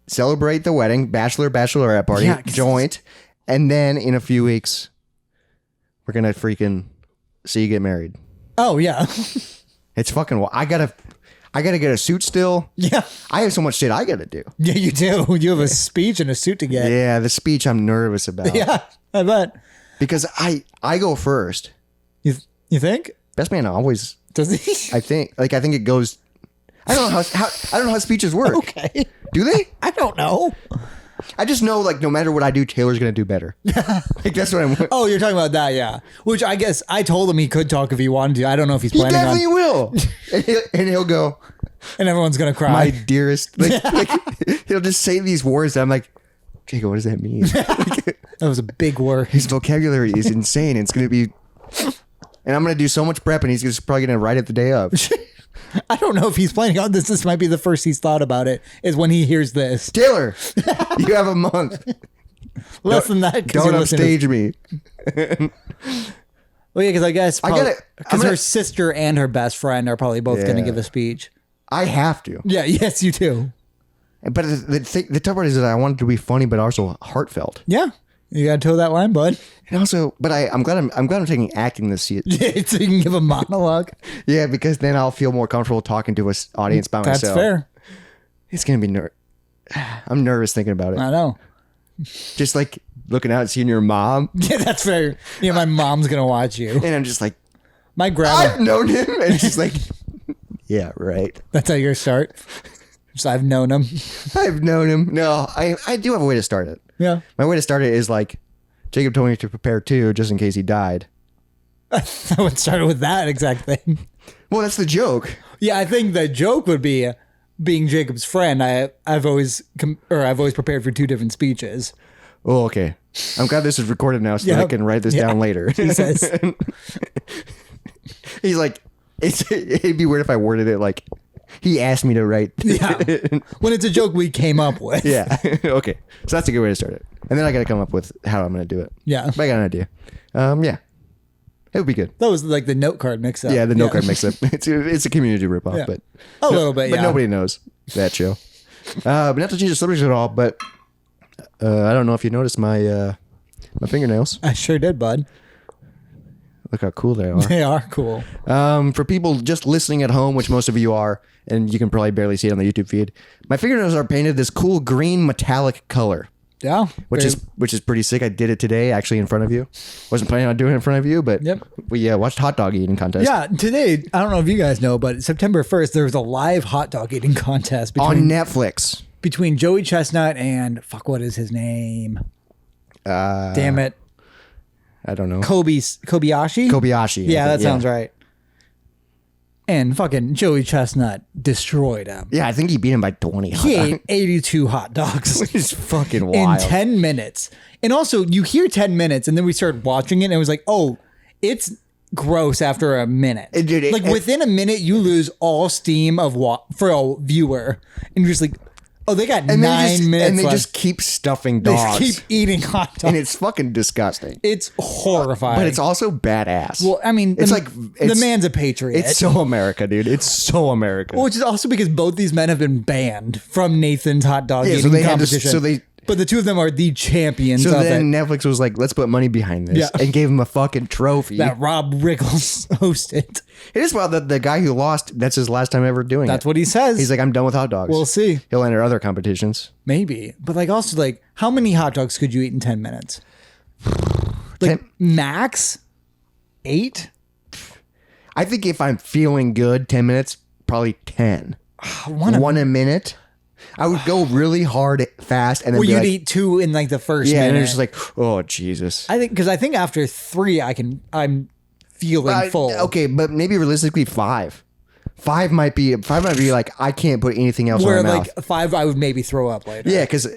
celebrate the wedding, bachelorette party, Yeah. joint, and then in a few weeks, we're gonna freaking see you get married. Oh yeah. It's fucking wild. I gotta get a suit still. Yeah. I have so much shit I gotta do. Yeah, you do. You have a speech and a suit to get. Yeah, the speech I'm nervous about. Yeah, I bet. Because I go first. You think? Best man always. Does he? I think it goes. I don't know how I don't know how speeches work. Okay. Do they? I don't know. I just know like no matter what I do, Taylor's gonna do better. Like that's what I'm. Oh, you're talking about that, yeah. Which I guess I told him he could talk if he wanted to. I don't know if he's He planning definitely on. will, and he'll go, And everyone's gonna cry. my dearest. Like, he'll just say these words. And I'm like, Jacob, what does that mean? That was a big word. His vocabulary is insane. It's gonna be, and I'm gonna do so much prep, and he's just probably gonna write it the day of. I don't know if he's planning on this. This might be the first he's thought about it. Is when he hears this. Taylor, you have a month. Less than that. 'Cause Don't you're listening to- upstage me. Well, yeah, because I guess I gotta- I'm because gonna- her sister and her best friend are probably both going to Yeah. give a speech. I have to. Yeah. Yes, you do. But the tough part is that I want it to be funny, but also heartfelt. Yeah. You got to toe that line, bud. And also, but I'm glad I'm taking acting this year. So you can give a monologue. Yeah, because then I'll feel more comfortable talking to an audience by That's myself. fair. It's gonna be I'm nervous thinking about it. I know. Just like looking out and seeing your mom, Yeah, that's fair. Yeah, my mom's gonna watch you. and I'm just like, My grandma. I've known him, and she's like, yeah, right. That's how you're gonna start. Just I've known him. I've known him. No, I do have a way to start it. Yeah. My way to start it is like, Jacob told me to prepare too, just in case he died. I would start with that exact thing. Well, that's the joke. Yeah, I think the joke would be being Jacob's friend. I've always prepared for two different speeches. Oh, okay. I'm glad this is recorded now so that I Yep. can write this Yeah. down later. Jesus. He's like, it'd be weird if I worded it like, he asked me to write. Yeah. When it's a joke we came up with. Yeah. Okay. So that's a good way to start it. And then I got to come up with how I'm going to do it. Yeah. But I got an idea. Yeah. It would be good. That was like the note card mix up. Yeah, the note card mix up. It's a community ripoff, Yeah. but A little bit, But yeah. nobody knows that show. But not to change the subject at all, but I don't know if you noticed my fingernails. I sure did, bud. Look how cool they are. They are cool. For people just listening at home, which most of you are, and you can probably barely see it on the YouTube feed, my fingernails are painted this cool green metallic color. Yeah. Which is pretty sick. I did it today, actually, in front of you. Wasn't planning on doing it in front of you, but we watched hot dog eating contest. Yeah, today, I don't know if you guys know, but September 1st, there was a live hot dog eating contest on Netflix. Between Joey Chestnut and, what is his name? Damn it. I don't know. Kobayashi? Kobayashi. Yeah, that sounds right. And fucking Joey Chestnut destroyed him. Yeah, I think he beat him by 20. He ate 82 hot dogs. Which is fucking wild. In 10 minutes. And also, you hear 10 minutes, and then we started watching it, and it was like, oh, it's gross after a minute. Within a minute, you lose all steam for a viewer. And you're just like, oh, they got 9 minutes and they left. just keep stuffing dogs. They just keep eating hot dogs. And it's fucking disgusting. It's horrifying. But it's also badass. Well, I mean, the man's a patriot. It's so America, dude. It's so America. Well, which is also because both these men have been banned from Nathan's hot dog eating competition. But the two of them are the champions of it. So then Netflix was like, let's put money behind this. And gave him a fucking trophy. That Rob Riggles hosted. It is wild that the guy who lost, that's his last time ever doing it. That's what he says. He's like, I'm done with hot dogs. We'll see. He'll enter other competitions. Maybe. But also how many hot dogs could you eat in 10 minutes? Max 8? I think if I'm feeling good, 10 minutes, probably 10. One a minute. I would go really hard, fast, and then you'd eat 2 in the first minute. Yeah, and it's just like, oh Jesus. I think after 3, I'm feeling full. Okay, but maybe realistically 5. 5 might be like I can't put anything else in my mouth. 5, I would maybe throw up later. Yeah, because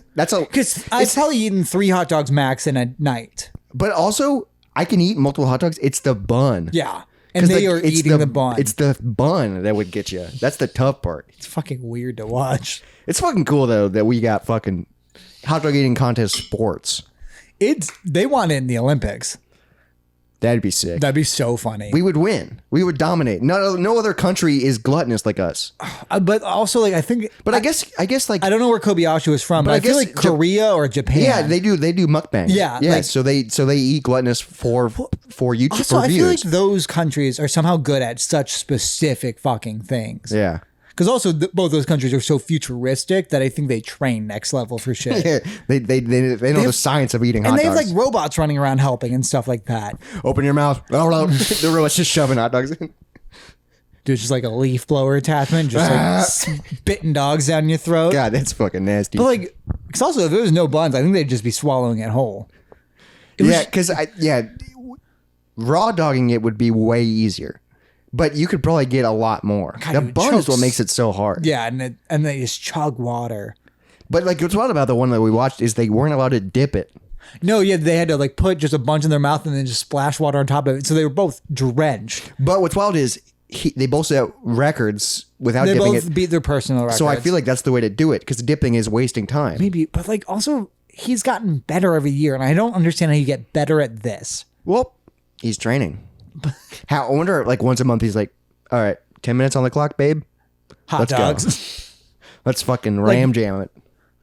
I've probably eaten 3 hot dogs max in a night. But also, I can eat multiple hot dogs. It's the bun. Yeah. And they are eating the bun. It's the bun that would get you. That's the tough part. It's fucking weird to watch. It's fucking cool, though, that we got fucking hot dog eating contest sports. They want it in the Olympics. That'd be sick. That'd be so funny. We would win. We would dominate. No other country is gluttonous like us. But also, I think. But I guess I don't know where Kobayashi was from, but I feel like Korea or Japan. Yeah, they do mukbang. Yeah. So they eat gluttonous for YouTube. Also, I feel like those countries are somehow good at such specific fucking things. Yeah. Because also both those countries are so futuristic that I think they train next level for shit. Yeah, they know the science of eating hot dogs. And they have robots running around helping and stuff like that. Open your mouth. The robot's just shoving hot dogs in. Dude, just like a leaf blower attachment, just spitting dogs down your throat. God, that's fucking nasty. But because also if there was no buns, I think they'd just be swallowing it whole. Raw dogging it would be way easier. But you could probably get a lot more. God, the bun is what makes it so hard. Yeah, and they just chug water. But what's wild about the one that we watched is they weren't allowed to dip it. No, yeah, they had to put just a bunch in their mouth and then just splash water on top of it. So they were both drenched. But what's wild is they both set records without dipping it. They both beat their personal records. So I feel like that's the way to do it because dipping is wasting time. Maybe, but also he's gotten better every year, and I don't understand how you get better at this. Well, he's training. I wonder, once a month, he's like, all right, 10 minutes on the clock, babe. Let's dogs. Go. Let's fucking ram jam it.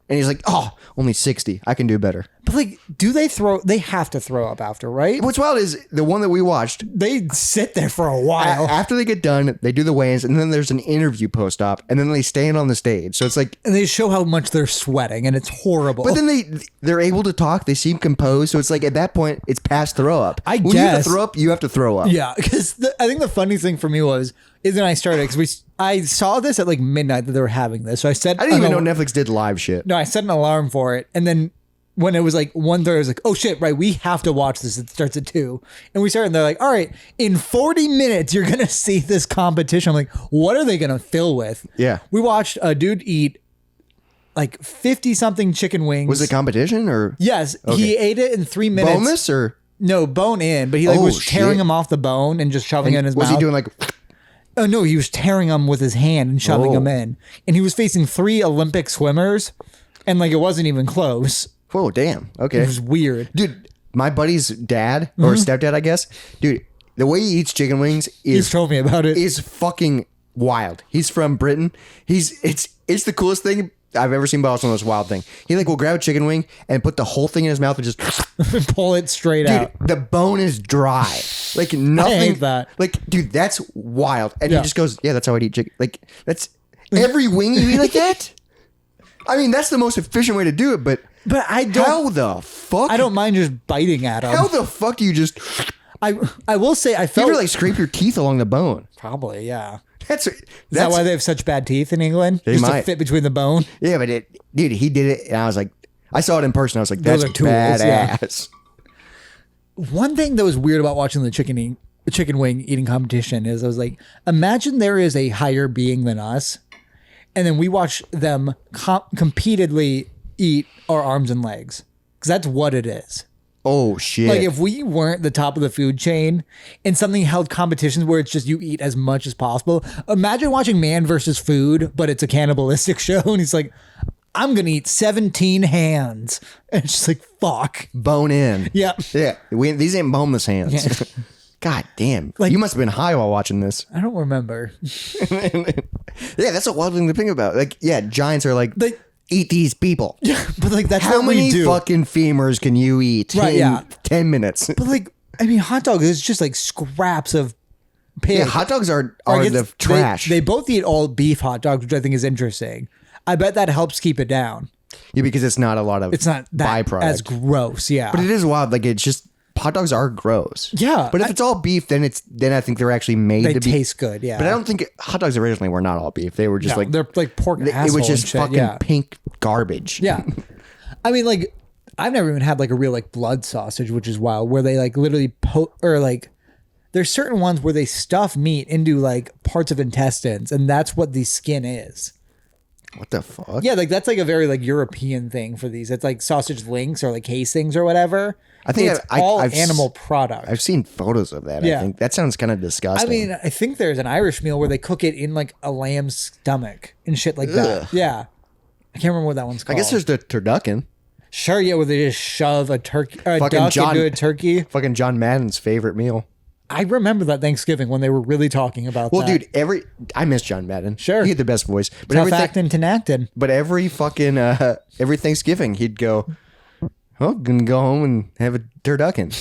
And he's like, oh, only 60. I can do better. But do they throw? They have to throw up after, right? What's wild is the one that we watched. They sit there for a while. After they get done, they do the weigh-ins, and then there's an interview post-op, and then they stand on the stage. So it's and they show how much they're sweating, and it's horrible. But then they're able to talk. They seem composed. So it's at that point, it's past throw up. When you have to throw up, you have to throw up. Yeah, because I think the funny thing for me was when I started because I saw this at midnight that they were having this. So I said, I didn't even know Netflix did live shit. No, I set an alarm for it, and then when it was 1:30, I was like, oh shit, right, we have to watch this. It starts at 2. And we started, and they're like, all right, in 40 minutes, you're going to see this competition. I'm like, what are they going to fill with? Yeah. We watched a dude eat 50-something chicken wings. Was it competition or? Yes. Okay. He ate it in 3 minutes. Boneless or? No, bone in, but he was tearing them off the bone and just shoving it in his mouth. Was he doing Oh, no, he was tearing them with his hand and shoving them in. And he was facing 3 Olympic swimmers, and it wasn't even close. Whoa, damn. Okay. It was weird. Dude, my buddy's dad, or stepdad, I guess. Dude, the way he eats chicken wings You've told me about it. Is fucking wild. He's from Britain. It's the coolest thing. I've ever seen, but also the most wild thing. He like will grab a chicken wing and put the whole thing in his mouth and just pull it straight out. The bone is dry. Like nothing. I hate that. Like, dude, that's wild. And Yeah. he just goes, yeah, that's how I eat chicken. Like, that's every wing you eat like that? I mean, that's the most efficient way to do it, but I don't. how the fuck? I don't mind just biting at them. How the fuck do you just... I will say I You felt ever like scrape your teeth along the bone? probably yeah. That's Is that why they have such bad teeth in England? They Just might. to fit between the bone. Yeah, but dude, he did it, and I was like, I saw it in person. I was like, Those that's are tools, yeah. badass. One thing that was weird about watching the chicken wing eating competition is I was like, imagine there is a higher being than us, and then we watch them competedly eat our arms and legs, because that's what it is. Oh shit! Like if we weren't the top of the food chain and something held competitions where it's just you eat as much as possible. Imagine watching Man versus Food, but it's a cannibalistic show, and he's like, I'm gonna eat 17 hands. And it's just like, fuck. Bone in. Yeah. Yeah. These ain't boneless hands. Yeah. God damn. Like- You must have been high while watching this. I don't remember. Yeah, that's a wild thing to think about. Like, yeah, giants are like, Like- eat these people. But like that's How what many we do. fucking femurs can you eat Right, in yeah. 10 minutes? But like, I mean, hot dog is just like scraps of pig. Yeah, hot dogs are Or I guess the trash. They both eat all beef hot dogs, which I think is interesting. I bet that helps keep it down. Yeah, because it's not a lot of It's not that byproduct. as gross. Yeah. But it is wild. Like, it's just, hot dogs are gross. Yeah, But if it's all beef, then I think they're actually made they to be. taste good. Yeah. But I don't think hot dogs originally were not all beef. They were just No, like, they're like pork and it asshole was just and shit. fucking Yeah. pink garbage. Yeah. I mean, like, I've never even had like a real like blood sausage, which is wild, where they like literally or like there's certain ones where they stuff meat into like parts of intestines, and that's what the skin is. What the fuck? Yeah, like that's like a very like European thing for these. It's like sausage links or like casings or whatever. I think it's I've all I've s- animal product. I've seen photos of that. Yeah. I think that sounds kind of I disgusting. mean, I think there's an Irish meal where they cook it in like a lamb's stomach and shit like that. Ugh. Yeah. I can't remember what that one's I called. guess there's the turducken. Sure, yeah, where they just shove a turkey or a Fucking duck John- into a turkey. Fucking John Madden's favorite meal. I remember that Thanksgiving when they were really talking about Well, that. dude, I miss John Madden. Sure. He had the best voice. But Tough everything, acting to acting. but every fucking every Thanksgiving he'd go, "Oh, gonna go home and have a turducken."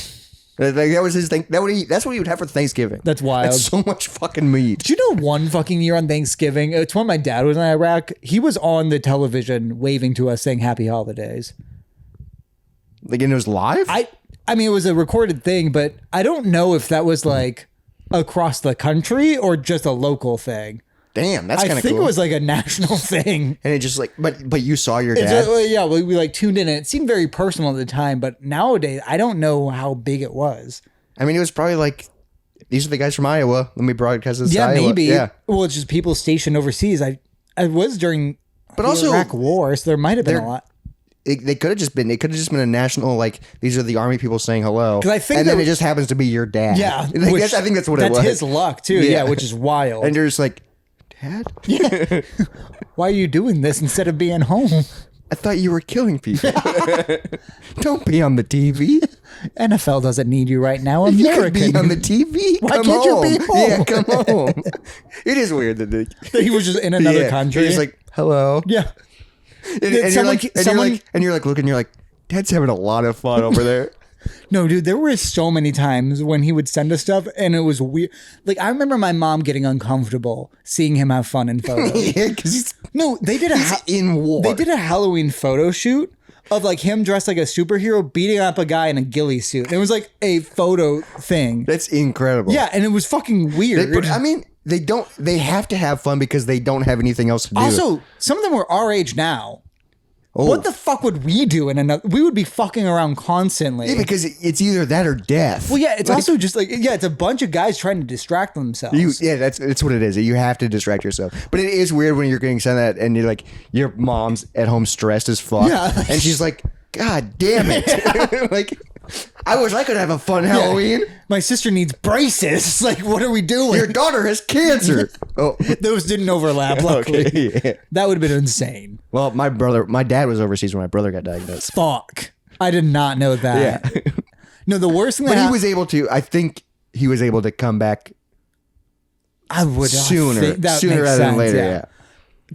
Like, that was his thing. That's what he would have for Thanksgiving. That's wild. That's so much fucking meat. Do you know one fucking year on Thanksgiving? It's when my dad was in Iraq. He was on the television waving to us saying happy holidays. Like, and it was live. I mean, it was a recorded thing, but I don't know if that was like across the country or just a local thing. Damn, that's I kind of think cool. it was like a national thing. And it just like, but you saw your It's dad. yeah, we like tuned in and it seemed very personal at the time, but nowadays I don't know how big it was. I mean, it was probably like, these are the guys from Iowa. Let me broadcast this. to Yeah, Iowa. maybe. Yeah, Well, it's just people stationed overseas. I was during but the also Iraq War, so there might have been they're- a lot. they could have just been. It could have just been a national like. These are the army people saying hello. 'Cause I think and then that- it just happens to be your dad. Yeah, Like, which- I think that's what it was. That's his luck too. Yeah. Yeah, which is wild. And you're just like, Dad. Why are you doing this instead of being home? I thought you were killing people. Don't be on the TV. NFL doesn't need you right now. You could American. be on the TV. Why Come can't you home. be home? Yeah, come home. It is weird that He was just in another yeah, country. He's like, hello. yeah. And you're like looking. You're like, Dad's having a lot of fun over there. No, dude, there were so many times when he would send us stuff and it was weird. Like, I remember my mom getting uncomfortable seeing him have fun in photos. Yeah, because he's No, they did in war. They did a Halloween photo shoot of like him dressed like a superhero beating up a guy in a ghillie suit. It was like a photo thing. That's incredible. Yeah, and it was fucking weird. But I mean, they have to have fun because they don't have anything else to do. Also, some of them were our age now. Oh. What the fuck would we do in another? We would be fucking around constantly. Yeah, because it's either that or death. Well, yeah, it's Like, also just like, yeah, it's a bunch of guys trying to distract themselves. that's what it is. You have to distract yourself. But it is weird when you're getting sent that and you're like, your mom's at home stressed as fuck. Yeah. And she's like, God damn it. Like, I wish I could have a fun Halloween. My sister needs braces. Like, what are we doing? Your daughter has cancer. Oh, Those didn't overlap, luckily. okay. Yeah. That would have been insane. Well, my dad was overseas when my brother got diagnosed. Fuck. I did not know that. Yeah. No, the worst thing But that he was able to, I think he was able to come back I would sooner think that rather makes than sense, later. yeah. Yeah.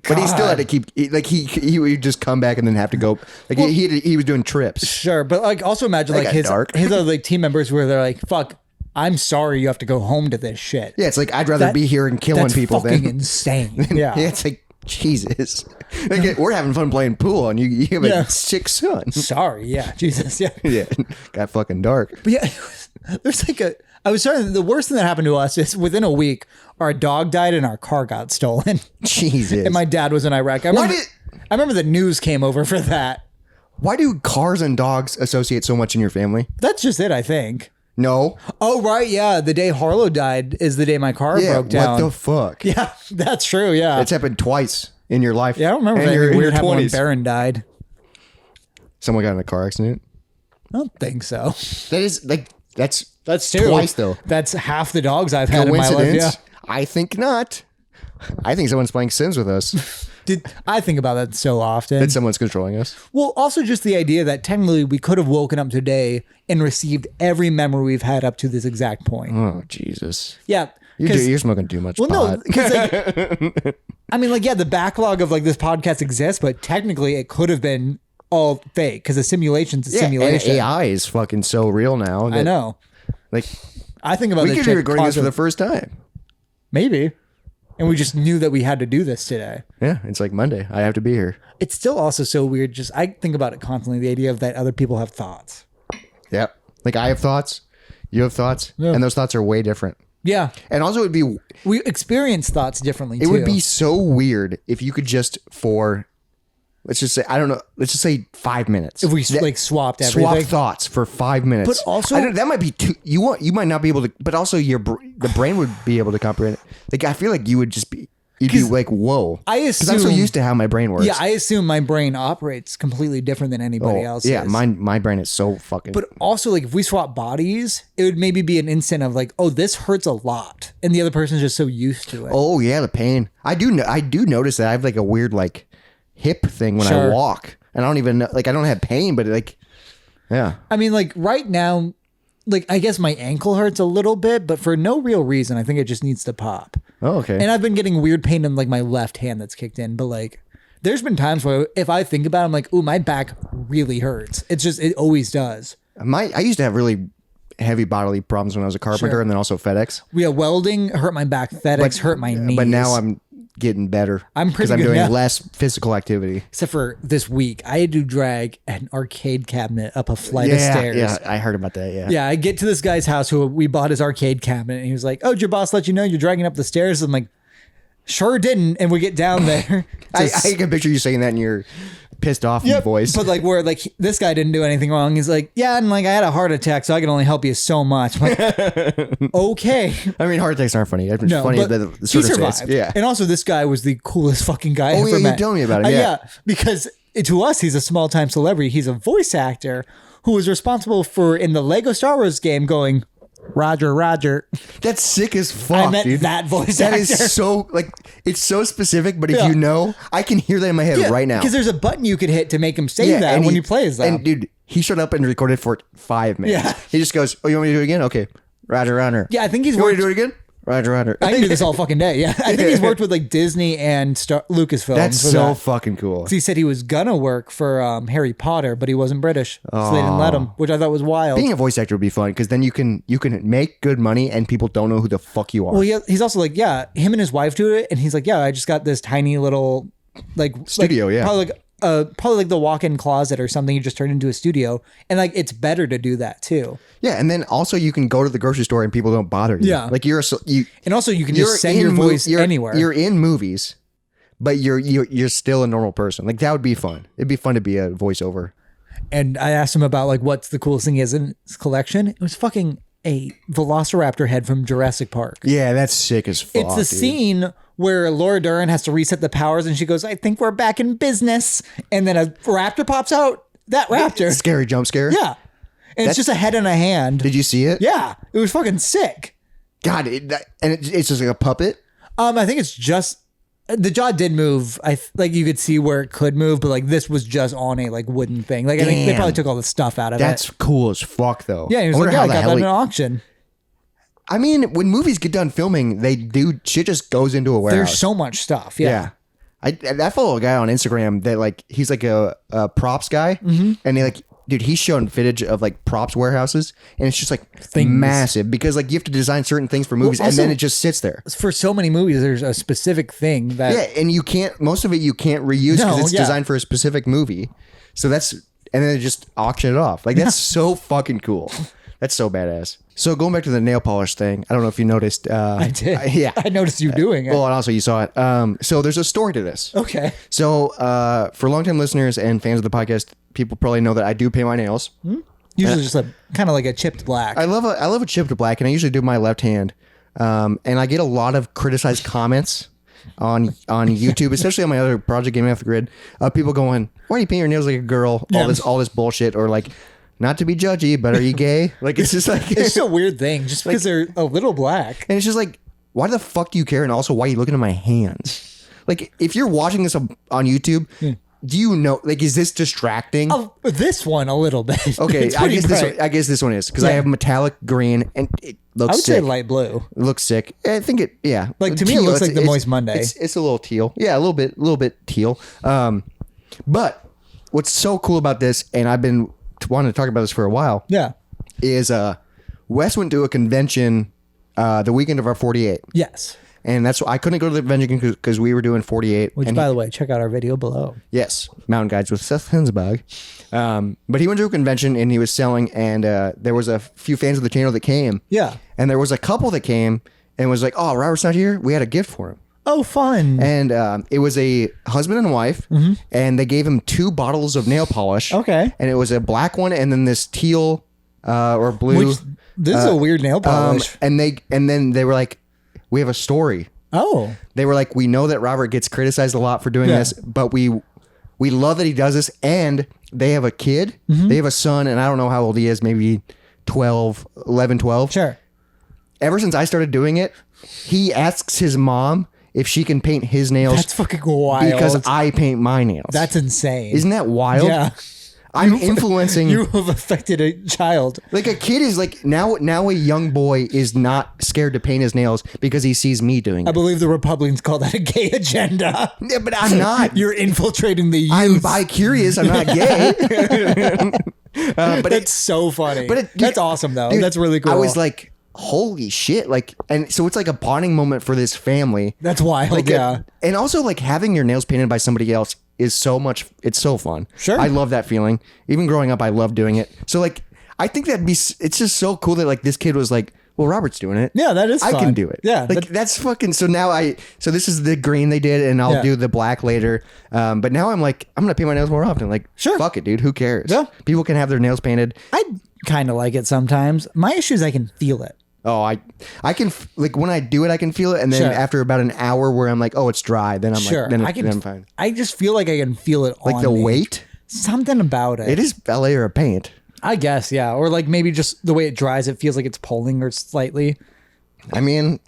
But he still had to keep like he would just come back and then have to go like he was doing trips. Sure, but like also imagine like his other like team members where they're like, "Fuck, I'm sorry, you have to go home to this shit." Yeah, it's like I'd rather be here and killing people fucking than insane. Yeah, it's like Jesus. Like, we're having fun playing pool and you have a sick son. Sorry, yeah, Jesus, yeah, yeah, got fucking dark. But yeah, there's like the worst thing that happened to us is within a week, our dog died and our car got stolen. Jesus. And my dad was in Iraq. I remember the news came over for that. Why do cars and dogs associate so much in your family? That's just it, I think. No. Oh, right. Yeah. The day Harlow died is the day my car broke down. What the fuck? Yeah, that's true. Yeah. It's happened twice in your life. Yeah, I don't remember anything weird happened when Baron died. Someone got in a car accident? I don't think so. That is like, that's two. Twice though. That's half the dogs I've had in my life. Yeah. I think not. I think someone's playing Sims with us. I think about that so often. That someone's controlling us. Well, also just the idea that technically we could have woken up today and received every memory we've had up to this exact point. Oh, Jesus. Yeah. You're smoking too much pot. No, because like, I mean, like, yeah, the backlog of like this podcast exists, but technically it could have been all fake because a simulation's a simulation. And AI is fucking so real now. I know. Like, I think about we could be recording this for the first time. Maybe. And we just knew that we had to do this today. Yeah, it's like Monday. I have to be here. It's still also so weird. Just I think about it constantly. The idea of that other people have thoughts. Yep. Like I have thoughts, you have thoughts, and those thoughts are way different. Yeah. And also we experience thoughts differently too. It would be so weird if you could just let's just say, I don't know, let's just say 5 minutes. If we like swapped everything. Swap thoughts for 5 minutes. But also that might be too, you might not be able to, but also the brain would be able to comprehend it. Like I feel like you'd be like, whoa. Because I'm so used to how my brain works. Yeah, I assume my brain operates completely different than anybody else's. Yeah, my brain is so fucking. But also, like, if we swap bodies, it would maybe be an instant of like, oh, this hurts a lot, and the other person's just so used to it. Oh yeah, the pain. I do notice that I have like a weird like hip thing when I walk, and I don't even know, like I don't have pain, but like, yeah. I mean, like right now, like I guess my ankle hurts a little bit, but for no real reason. I think it just needs to pop. Oh, okay. And I've been getting weird pain in like my left hand that's kicked in, but like there's been times where if I think about it, I'm like, ooh, my back really hurts. It always does. I used to have really heavy bodily problems when I was a carpenter and then also FedEx. Yeah, welding hurt my back, FedEx hurt my knees. But now I'm getting better. I'm pretty good because I'm doing now. less physical activity. Except for this week, I had to drag an arcade cabinet up a flight of stairs. Yeah, I heard about that. Yeah. Yeah, I get to this guy's house who we bought his arcade cabinet, and he was like, "Oh, did your boss let you know you're dragging up the stairs?" I'm like, "Sure didn't." And we get down there. I can picture you saying that in your pissed off voice. But like, where like this guy didn't do anything wrong. He's like, "Yeah, and like I had a heart attack, so I can only help you so much." I'm like, okay. I mean, heart attacks aren't funny. It's funny but that the he survived. Yeah. And also, this guy was the coolest fucking guy I ever met. You told me about it. Yeah, because to us, he's a small time celebrity. He's a voice actor who was responsible for in the Lego Star Wars game going, "Roger, Roger." That's sick as fuck. I meant dude. that voice That actor. is so like it's so specific, but if you know, I can hear that in my head right now. Because there's a button you could hit to make him say that when he plays that. And dude, he showed up and recorded for 5 minutes. Yeah. He just goes, "Oh, you want me to do it again? Okay, Roger, Roger." Yeah, I think he's You want worked. me to do it again? Roger, Roger. I can do this all fucking day. Yeah, I think he's worked with like Disney and Lucasfilm. That's so fucking cool. So he said he was gonna work for Harry Potter, but he wasn't British, so they didn't let him, which I thought was wild. Being a voice actor would be fun because then you can make good money and people don't know who the fuck you are. Well, he's also like, yeah, him and his wife do it, and he's like, yeah, I just got this tiny little like studio, probably like the walk-in closet or something. You just turned into a studio, and like it's better to do that too. Yeah, and then also you can go to the grocery store and people don't bother you. Yeah, like and also you can just send your voice anywhere. You're in movies, but you're still a normal person. Like that would be fun. It'd be fun to be a voiceover. And I asked him about like what's the coolest thing he has in his collection. It was fucking a Velociraptor head from Jurassic Park. Yeah, that's sick as fuck. It's the scene where Laura Dern has to reset the powers and she goes, "I think we're back in business." And then a raptor pops out. That raptor. Scary jump scare. Yeah. And it's just a head and a hand. Did you see it? Yeah. It was fucking sick. God, it's just like a puppet? I think it's just the jaw did move. Like you could see where it could move, but like this was just on a like wooden thing. Like I think they probably took all the stuff out of it. That's cool as fuck though. Yeah, he was like, "Yeah, I got that in an auction." I mean, when movies get done filming, they do shit just goes into a warehouse. There's so much stuff. Yeah. I follow a guy on Instagram that like he's like a props guy, and he like. Dude, he's showing footage of like props warehouses, and it's just like massive because like you have to design certain things for movies, and then it just sits there. For so many movies, there's a specific thing that and you can't. Most of it you can't reuse because it's designed for a specific movie. So that's and then they just auction it off. Like that's so fucking cool. That's so badass. So going back to the nail polish thing, I don't know if you noticed. I did. I noticed you doing it. Well, and also you saw it. So there's a story to this. Okay. So for longtime listeners and fans of the podcast, people probably know that I do paint my nails. Usually just a kind of like a chipped black. I love a chipped black, and I usually do my left hand. And I get a lot of criticized comments on YouTube, especially on my other project, Gaming Off the Grid. People going, "Why do you paint your nails like a girl?" All this bullshit, or like. Not to be judgy, but are you gay? Like, it's just like... It's a weird thing, just because they're a little black. And it's just like, why the fuck do you care? And also, why are you looking at my hands? Like, if you're watching this on YouTube, do you know... Like, is this distracting? Oh, this one, a little bit. Okay, I guess this one is. Because I have metallic green, and it looks sick. I would say light blue. It looks sick. I think it... Yeah. Like, to me, it looks like the Moist Monday. It's a little teal. Yeah, a little bit teal. But what's so cool about this, and I've been... wanted to talk about this for a while. Yeah. Is Wes went to a convention the weekend of our 48. Yes. And that's why I couldn't go to the convention because we were doing 48. Which, by the way, check out our video below. Yes. Mountain Guides with Seth Hinzburg. But he went to a convention and he was selling, and there was a few fans of the channel that came. Yeah. And there was a couple that came and was like, "Oh, Robert's not here. We had a gift for him." Oh, fun. And it was a husband and wife, and they gave him 2 bottles of nail polish. Okay. And it was a black one and then this teal or blue. This is a weird nail polish. And then they were like, "We have a story." Oh. They were like, "We know that Robert gets criticized a lot for doing this, but we love that he does this." And they have a kid. They have a son, and I don't know how old he is, maybe 11, 12. Sure. Ever since I started doing it, he asks his mom if she can paint his nails. That's fucking wild. Because I paint my nails. That's insane. Isn't that wild? Yeah. I'm influencing. You have affected a child. Like a kid is like now a young boy is not scared to paint his nails because he sees me doing I it. believe the Republicans call that a gay agenda. Yeah, but I'm not. You're infiltrating the youth. I'm bi-curious. I'm not gay. But that's so funny. That's awesome though. Dude, that's really cool. I was like, holy shit. Like, and so it's like a bonding moment for this family. That's wild. Like yeah. And also like having your nails painted by somebody else is so much, it's so fun. Sure. I love that feeling. Even growing up, I loved doing it. So like, I think it's just so cool that like this kid was like, "Well, Robert's doing it. Yeah, that is fun. I can do it." Yeah. Like that's fucking, so this is the green they did, and I'll do the black later. But now I'm like, I'm going to paint my nails more often. Like, sure. Fuck it, dude. Who cares? Yeah. People can have their nails painted. I kind of like it sometimes. My issue is I can feel it. Oh, I can like when I do it, I can feel it, and then after about an hour where I'm like, "Oh, it's dry," then I'm like, then I'm fine. I just feel like I can feel it. Like on the me. weight, something about it. It is a layer of paint. I guess, yeah, or like maybe just the way it dries, it feels like it's pulling or slightly. I mean,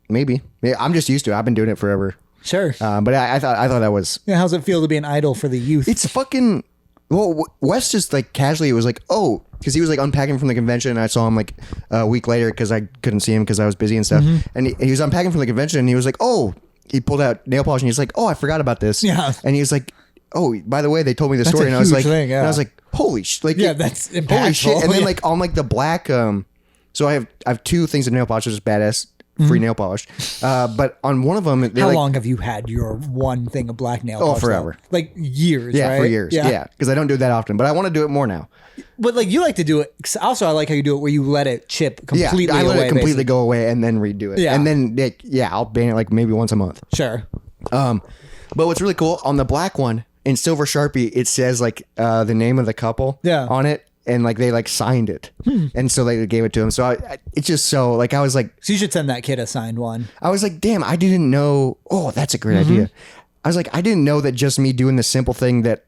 maybe. I'm just used to it. I've been doing it forever. Sure, but I thought that was. Yeah, how's it feel to be an idol for the youth? It's fucking. Well, Wes just like casually was like, "Oh," because he was like unpacking from the convention, and I saw him like a week later because I couldn't see him because I was busy and stuff. And he was unpacking from the convention, and he was like, "Oh," he pulled out nail polish, and he's like, "Oh, I forgot about this." Yeah. And he was like, "Oh, by the way, they told me the story," and I was like, "Holy shit!" Like, yeah, that's impactful. Holy shit! And then like on like the black, so I have 2 things of nail polish, which is badass. Free nail polish, but on one of them, how long have you had your one thing of black nail polish? Oh, forever. Like years, yeah, right? for years. Yeah, because I don't do it that often, but I want to do it more now. But like you like to do it. Also, I like how you do it where you let it chip completely. Yeah, I let away, it completely basically. go away and then redo it. Yeah, and then I'll paint it like maybe once a month. Sure. But what's really cool on the black one in silver Sharpie, it says like the name of the couple on it. And like they like signed it, and so they gave it to him. So it's just so like I was like, so you should send that kid a signed one. I was like, damn, I didn't know. Oh, that's a great idea. I was like, I didn't know that just me doing the simple thing that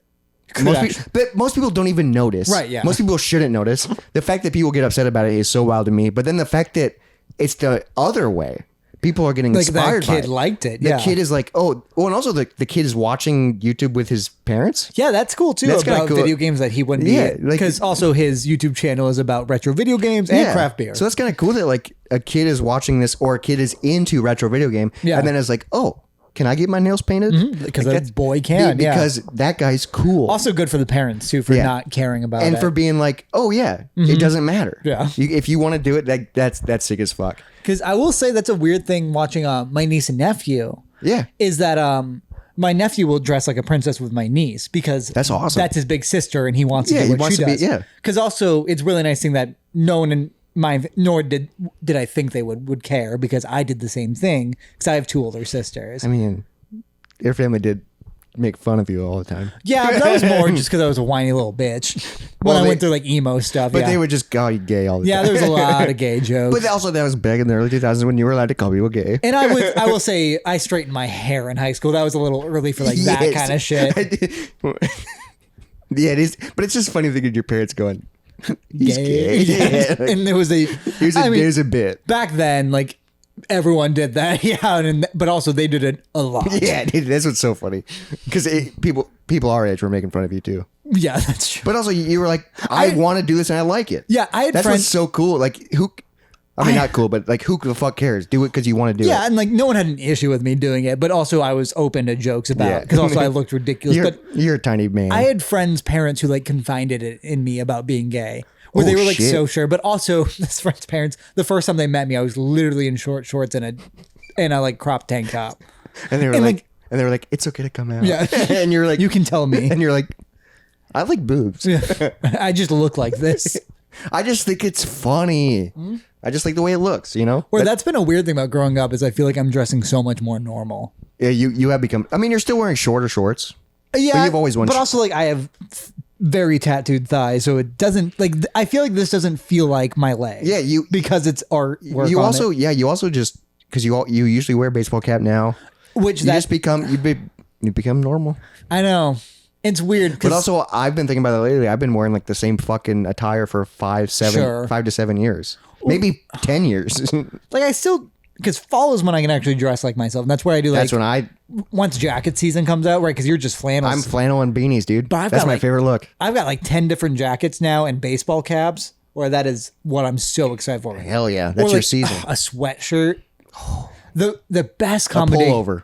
most people don't even notice. Right? Yeah. Most people shouldn't notice. The fact that people get upset about it is so wild to me. But then the fact that it's the other way. People are getting inspired by it. That kid liked it. The kid is like, oh, well, and also the kid is watching YouTube with his parents. Yeah, that's cool too. That's about cool. Video games that he wouldn't be because also his YouTube channel is about retro video games and craft beer. So that's kind of cool that like a kid is watching this or a kid is into retro video game and then is like, oh, can I get my nails painted? Because Like, that boy can. Yeah. because that guy's cool. Also good for the parents too for Yeah. not caring about and it. for being like, oh yeah, it doesn't matter. Yeah. If you want to do it, that's sick as fuck. Because I will say that's a weird thing watching my niece and nephew. Yeah. Is that my nephew will dress like a princess with my niece because That's awesome. That's his big sister and he wants to Yeah, do he what wants she to be- does. yeah. Because also it's really nice thing that no one in my nor did I think they would care because I did the same thing because I have 2 older sisters. I mean, your family did make fun of you all the time. Yeah, but that was more just because I was a whiny little bitch when I went through like emo stuff. But yeah. they would just call you gay all the Yeah, time. there was a lot of gay jokes. But also that was back in the early 2000s when you were allowed to call people gay. And I will say I straightened my hair in high school. That was a little early for like that Yes. kind of shit. Yeah, it is. But it's just funny thinking of your parents going, he's gay. Yeah. Yeah. And there was There's a bit. back then, like everyone did that. Yeah. But also they did it a lot. Yeah, dude, that's what's so funny. Because people our age were making fun of you too. Yeah, that's true. But also you were like, I want to do this and I like it. Yeah, I had That's friends. what's so cool. Like who, I mean, not cool, but like who the fuck cares? Do it because you want to do Yeah, it. and like no one had an issue with me doing it, but also I was open to jokes about Yeah. it because also I looked ridiculous. You're, But you're a tiny man. I had friends' parents who like confided it in me about being gay, where Oh, they were like shit. so sure. But also, this friend's parents, the first time they met me, I was literally in short shorts and a like crop tank top. and they were and, like, like- and they were like, it's okay to come out. Yeah. and you're like, You can tell me. and you're like, I like boobs. I just look like this. I just think it's funny. I just like the way it looks, you know? Or that's been a weird thing about growing up is I feel like I'm dressing so much more normal. Yeah, you have become, I mean, you're still wearing shorter shorts. Yeah, you've always worn But also, like, I have very tattooed thighs, so it doesn't like. I feel like this doesn't feel like my leg. Yeah, because it's artwork. You on also, it, yeah, you also just, because you usually wear a baseball cap now. which You that just become, you become normal. I know it's weird. But also, I've been thinking about it lately. I've been wearing like the same fucking attire for 5 to 7 years. Maybe 10 years. like I still because fall is when I can actually dress like myself, and that's where I do like That's when once jacket season comes out, right? Because you're just flannels. I'm flannel and beanies, dude. But I've That's got, my like- favorite look. I've got like 10 different jackets now and baseball caps, where that is what I'm so excited for. Hell yeah, Or that's your like, season. A sweatshirt. The best A combination. pullover.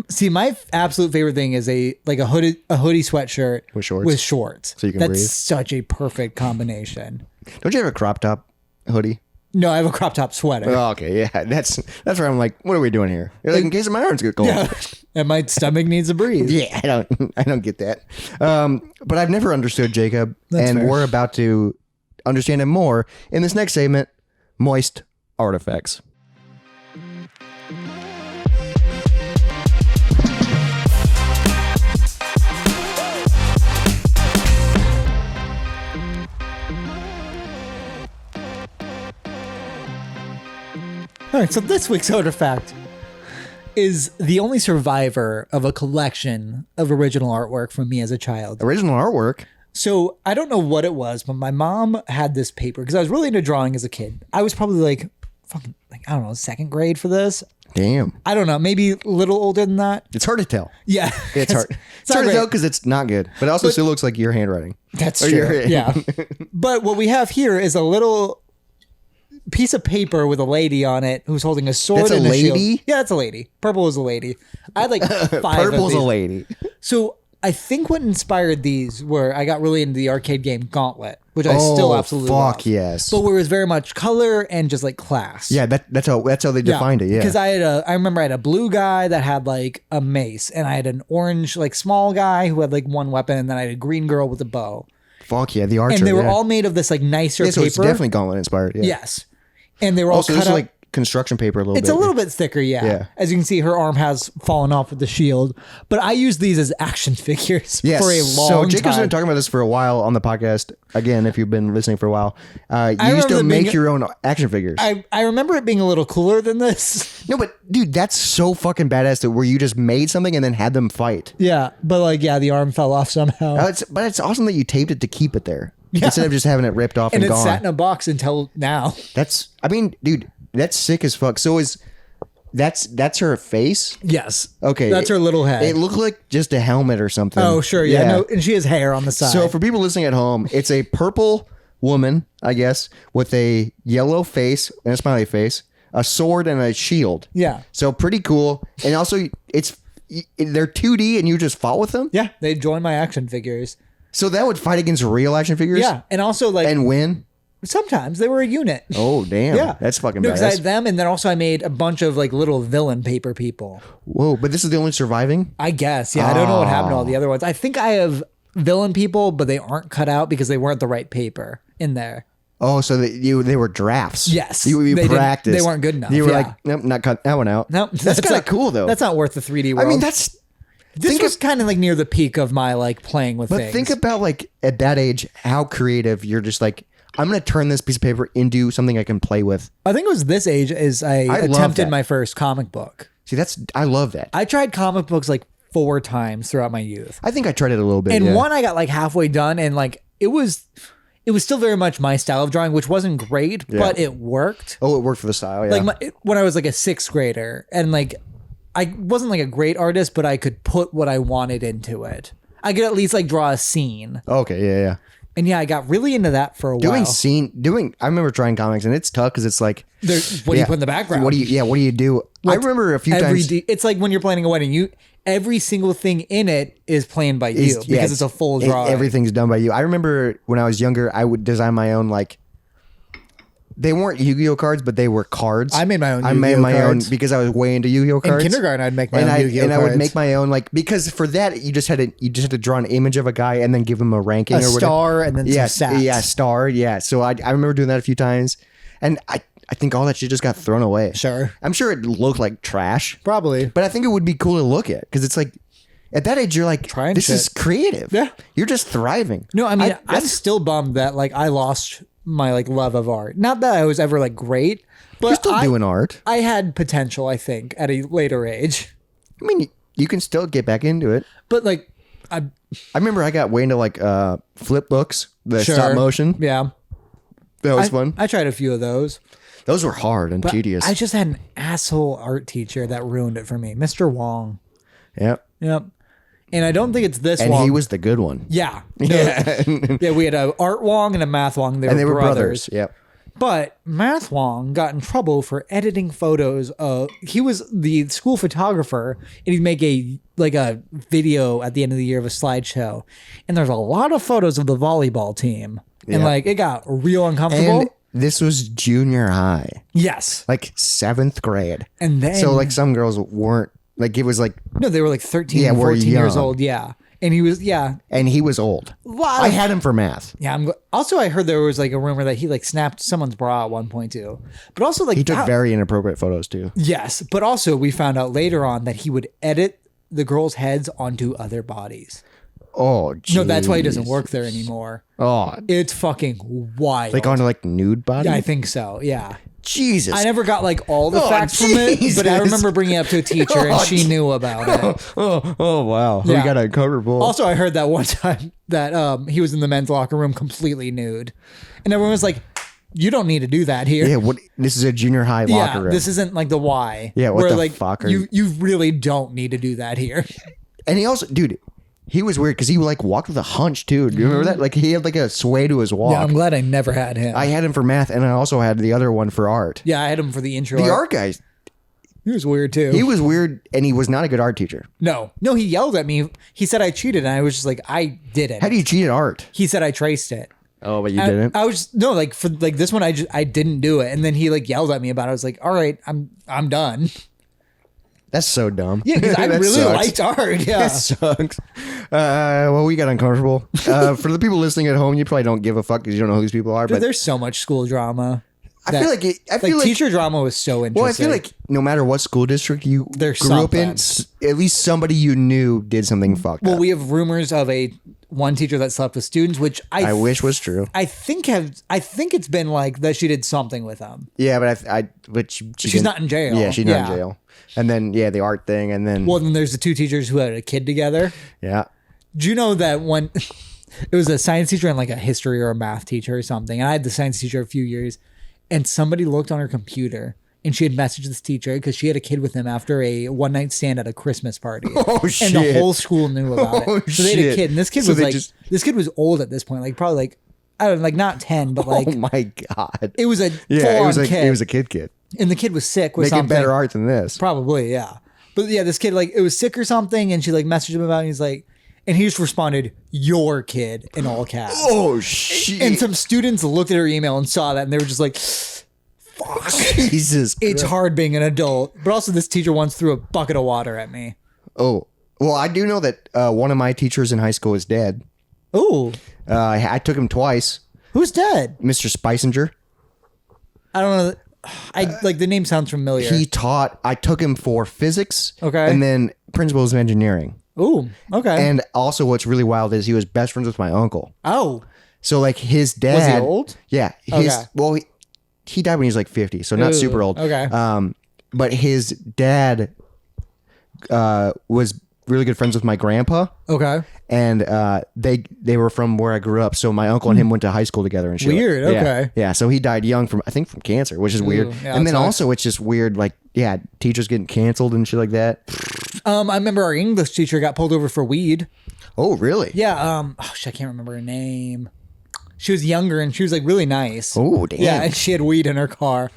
See, my absolute favorite thing is a hoodie sweatshirt With shorts? With shorts. So you can That's breathe? such a perfect combination. Don't you have a crop top hoodie? No, I have a crop top sweater. Oh, okay, yeah. That's where I'm like, what are we doing here? You're like, in case my arms get cold. Yeah. And my stomach needs to breathe. Yeah, I don't get that. But I've never understood Jacob, That's and fair. we're about to understand him more in this next segment, Moist Artifacts. All right, so this week's artifact is the only survivor of a collection of original artwork from me as a child. Original artwork. So I don't know what it was, but my mom had this paper because I was really into drawing as a kid. I was probably like, fucking, like, I don't know, second grade for this. Damn, I don't know, maybe a little older than that. it's hard to tell. Yeah, It's hard. It's not hard to great. tell because it's not good, but it also still looks like your handwriting. That's Or true. your- Yeah. But what we have here is a little piece of paper with a lady on it who's holding a sword That's a and a shield. lady? Yeah, it's a lady. Purple is a lady. I had like 5 of Purple's a these. lady. So I think what inspired these were I got really into the arcade game Gauntlet, which I still absolutely love. fuck yes. But where it was very much color and just like class. Yeah, that's how they defined it. Yeah, Because I remember I had a blue guy that had like a mace, and I had an orange like small guy who had like one weapon, and then I had a green girl with a bow. fuck yeah, the archer. And they were yeah. all made of this like nicer Yeah, so paper. it's definitely Gauntlet inspired. Yeah. Yes. And they were all Also, cut this is up. like construction paper a little It's bit. a little bit thicker, yeah. Yeah. As you can see, her arm has fallen off with the shield. But I use these as action figures Yes. for a long So Jacob's time. been talking about this for a while on the podcast. Again, if you've been listening for a while, you used remember to them make being- your own action figures. I remember it being a little cooler than this. No, but dude, that's so fucking badass that where you just made something and then had them fight. Yeah. But like, yeah, the arm fell off somehow. But it's awesome that you taped it to keep it there instead of just having it ripped off and, and it gone. sat in a box until now. I mean, dude, that's sick as fuck. So that's her face? Yes. Okay. That's her little head. It looked like just a helmet or something. Oh, sure. Yeah. No, and she has hair on the side. So for people listening at home, it's a purple woman, I guess, with a yellow face and a smiley face, a sword and a shield. Yeah. So pretty cool. And also, they're 2D and you just fought with them. Yeah, they joined my action figures. So that would fight against real action figures. Yeah, and also like and win. Sometimes they were a unit. Oh damn! Yeah, that's fucking no, badass. because I had them, and then also I made a bunch of like little villain paper people. Whoa! But this is the only surviving. I guess. Yeah, I don't know what happened to all the other ones. I think I have villain people, but they aren't cut out because they weren't the right paper in there. Oh, so they were drafts. Yes, you they practiced. They weren't good enough. You were yeah. like, nope, not cut that one out. Nope, that's kind of cool though. That's not worth the 3D world. I mean, this was kind of like near the peak of my like playing with things. But think about like at that age, how creative you're just like, I'm going to turn this piece of paper into something I can play with. I think it was this age as I attempted my first comic book. See, I love that. I tried comic books like 4 times throughout my youth. I think I tried it a little bit. And one I got like halfway done and like it was still very much my style of drawing, which wasn't great, but it worked. Oh, it worked for the style, yeah. Like when I was like a 6th grader and like I wasn't like a great artist, but I could put what I wanted into it. I could at least like draw a scene. Okay, yeah. And yeah, I got really into that for a while. I remember trying comics and it's tough because it's like, what do you put in the background? What do you do? I remember a few times. It's like when you're planning a wedding, every single thing in it is planned by you because it's a full drawing. Everything's done by you. I remember when I was younger, I would design my own like. They weren't Yu-Gi-Oh cards, but they were cards. I made my own Yu-Gi-Oh I made my cards. own because I was way into Yu-Gi-Oh cards. In kindergarten, I'd make my own Yu-Gi-Oh cards. And I would make my own like because for that you just had to draw an image of a guy and then give him a ranking or whatever. Star and then some stats. Yeah, star. Yeah. So I remember doing that a few times, and I think all that shit just got thrown away. Sure. I'm sure it looked like trash. Probably. But I think it would be cool to look at because it's like at that age you're like this is creative. Yeah. You're just thriving. No, I mean I'm still bummed that like I lost my like love of art. Not that I was ever like great, but you're still doing art. I had potential, I think, at a later age. I mean, you can still get back into it. But like I remember I got way into like flip books, the stop motion. Yeah. That was fun. I tried a few of those. Those were hard and tedious. I just had an asshole art teacher that ruined it for me. Mr. Wong. Yep. And I don't think it's this and Wong. And he was the good one. Yeah. Yeah, we had a art Wong and a math Wong. They were brothers. Yep. But Math Wong got in trouble for editing photos of. He was the school photographer, and he'd make a video at the end of the year of a slideshow, and there's a lot of photos of the volleyball team, and like it got real uncomfortable. And this was junior high. Yes, like 7th grade, and then so like some girls weren't like it was like no, they were like 13, 14 years old. Yeah. And he was, and he was old. I had him for math. Yeah. Also, I heard there was like a rumor that he like snapped someone's bra at one point too. But also like he took very inappropriate photos too. Yes, but also we found out later on that he would edit the girls' heads onto other bodies. Oh, geez. No, that's why he doesn't work there anymore. Oh, it's fucking wild. Like onto like nude body. Yeah, I think so. Yeah. Jesus. I never got like all the facts from it, but I remember bringing it up to a teacher and she knew about it. Oh wow. Yeah. We got uncomfortable. Also, I heard that one time that he was in the men's locker room completely nude. And everyone was like, you don't need to do that here. Yeah, what? This is a junior high locker room. This isn't like the Y. Yeah, what the fuck? You really don't need to do that here. And he also, dude, he was weird because he like walked with a hunch too. Do you remember that? Like he had like a sway to his walk. Yeah, I'm glad I never had him. I had him for math, and I also had the other one for art. Yeah, I had him for the intro. The art guy. He was weird too. He was weird, and he was not a good art teacher. No, he yelled at me. He said I cheated, and I was just like, I didn't. How do you cheat at art? He said I traced it. Oh, but you didn't. I was like for like this one, I didn't do it, and then he like yelled at me about it. I was like, all right, I'm done. That's so dumb. Yeah, because I really liked art. Yeah, that sucks. Well, we got uncomfortable. For the people listening at home, you probably don't give a fuck because you don't know who these people are. But there's so much school drama. I feel like teacher drama was so interesting. Well, I feel like no matter what school district you grew up in, at least somebody you knew did something fucked up. Well, we have rumors of one teacher that slept with students, which I wish was true. I think it's been like that she did something with them. Yeah, but she's not in jail. Yeah, she's not in jail. And then the art thing, and then then there's the 2 teachers who had a kid together. Yeah. Do you know that when it was a science teacher and like a history or a math teacher or something, and I had the science teacher a few years, and somebody looked on her computer and she had messaged this teacher because she had a kid with him after a one-night stand at a Christmas party. Oh shit! And the whole school knew about it. So they had a kid, and this kid this kid was old at this point, like probably like I don't know, like not 10, but like oh my god, it was a full-on kid. It was a kid. and the kid was sick with Making something. better art than this. Probably, yeah. But yeah, this kid, like, it was sick or something, and she, like, messaged him about it, and he's like, and he just responded, "Your kid," in all caps. Oh, shit. And some students looked at her email and saw that, and they were just like, fuck. Jesus It's Christ. hard being an adult. But also, this teacher once threw a bucket of water at me. Oh, well, I do know that one of my teachers in high school is dead. Ooh. I took him twice. Who's dead? Mr. Spicinger. I don't know. Like, the name sounds familiar. I took him for physics. Okay. And then principles of engineering. Ooh, okay. And also what's really wild is he was best friends with my uncle. Oh. So like his dad. Was he old? Yeah. Okay. Well, he died when he was like 50, so not Ooh, super old. okay. But his dad was really good friends with my grandpa. Okay. And they were from where I grew up. So my uncle and him went to high school together and shit. Weird, Yeah. okay. Yeah. So he died young from cancer, which is weird. yeah, And that then sucks. also it's just weird, like, yeah, teachers getting canceled and shit like that. I remember our English teacher got pulled over for weed. Oh, really? Yeah. I can't remember her name. She was younger and she was like really nice. Oh, damn. Yeah, and she had weed in her car.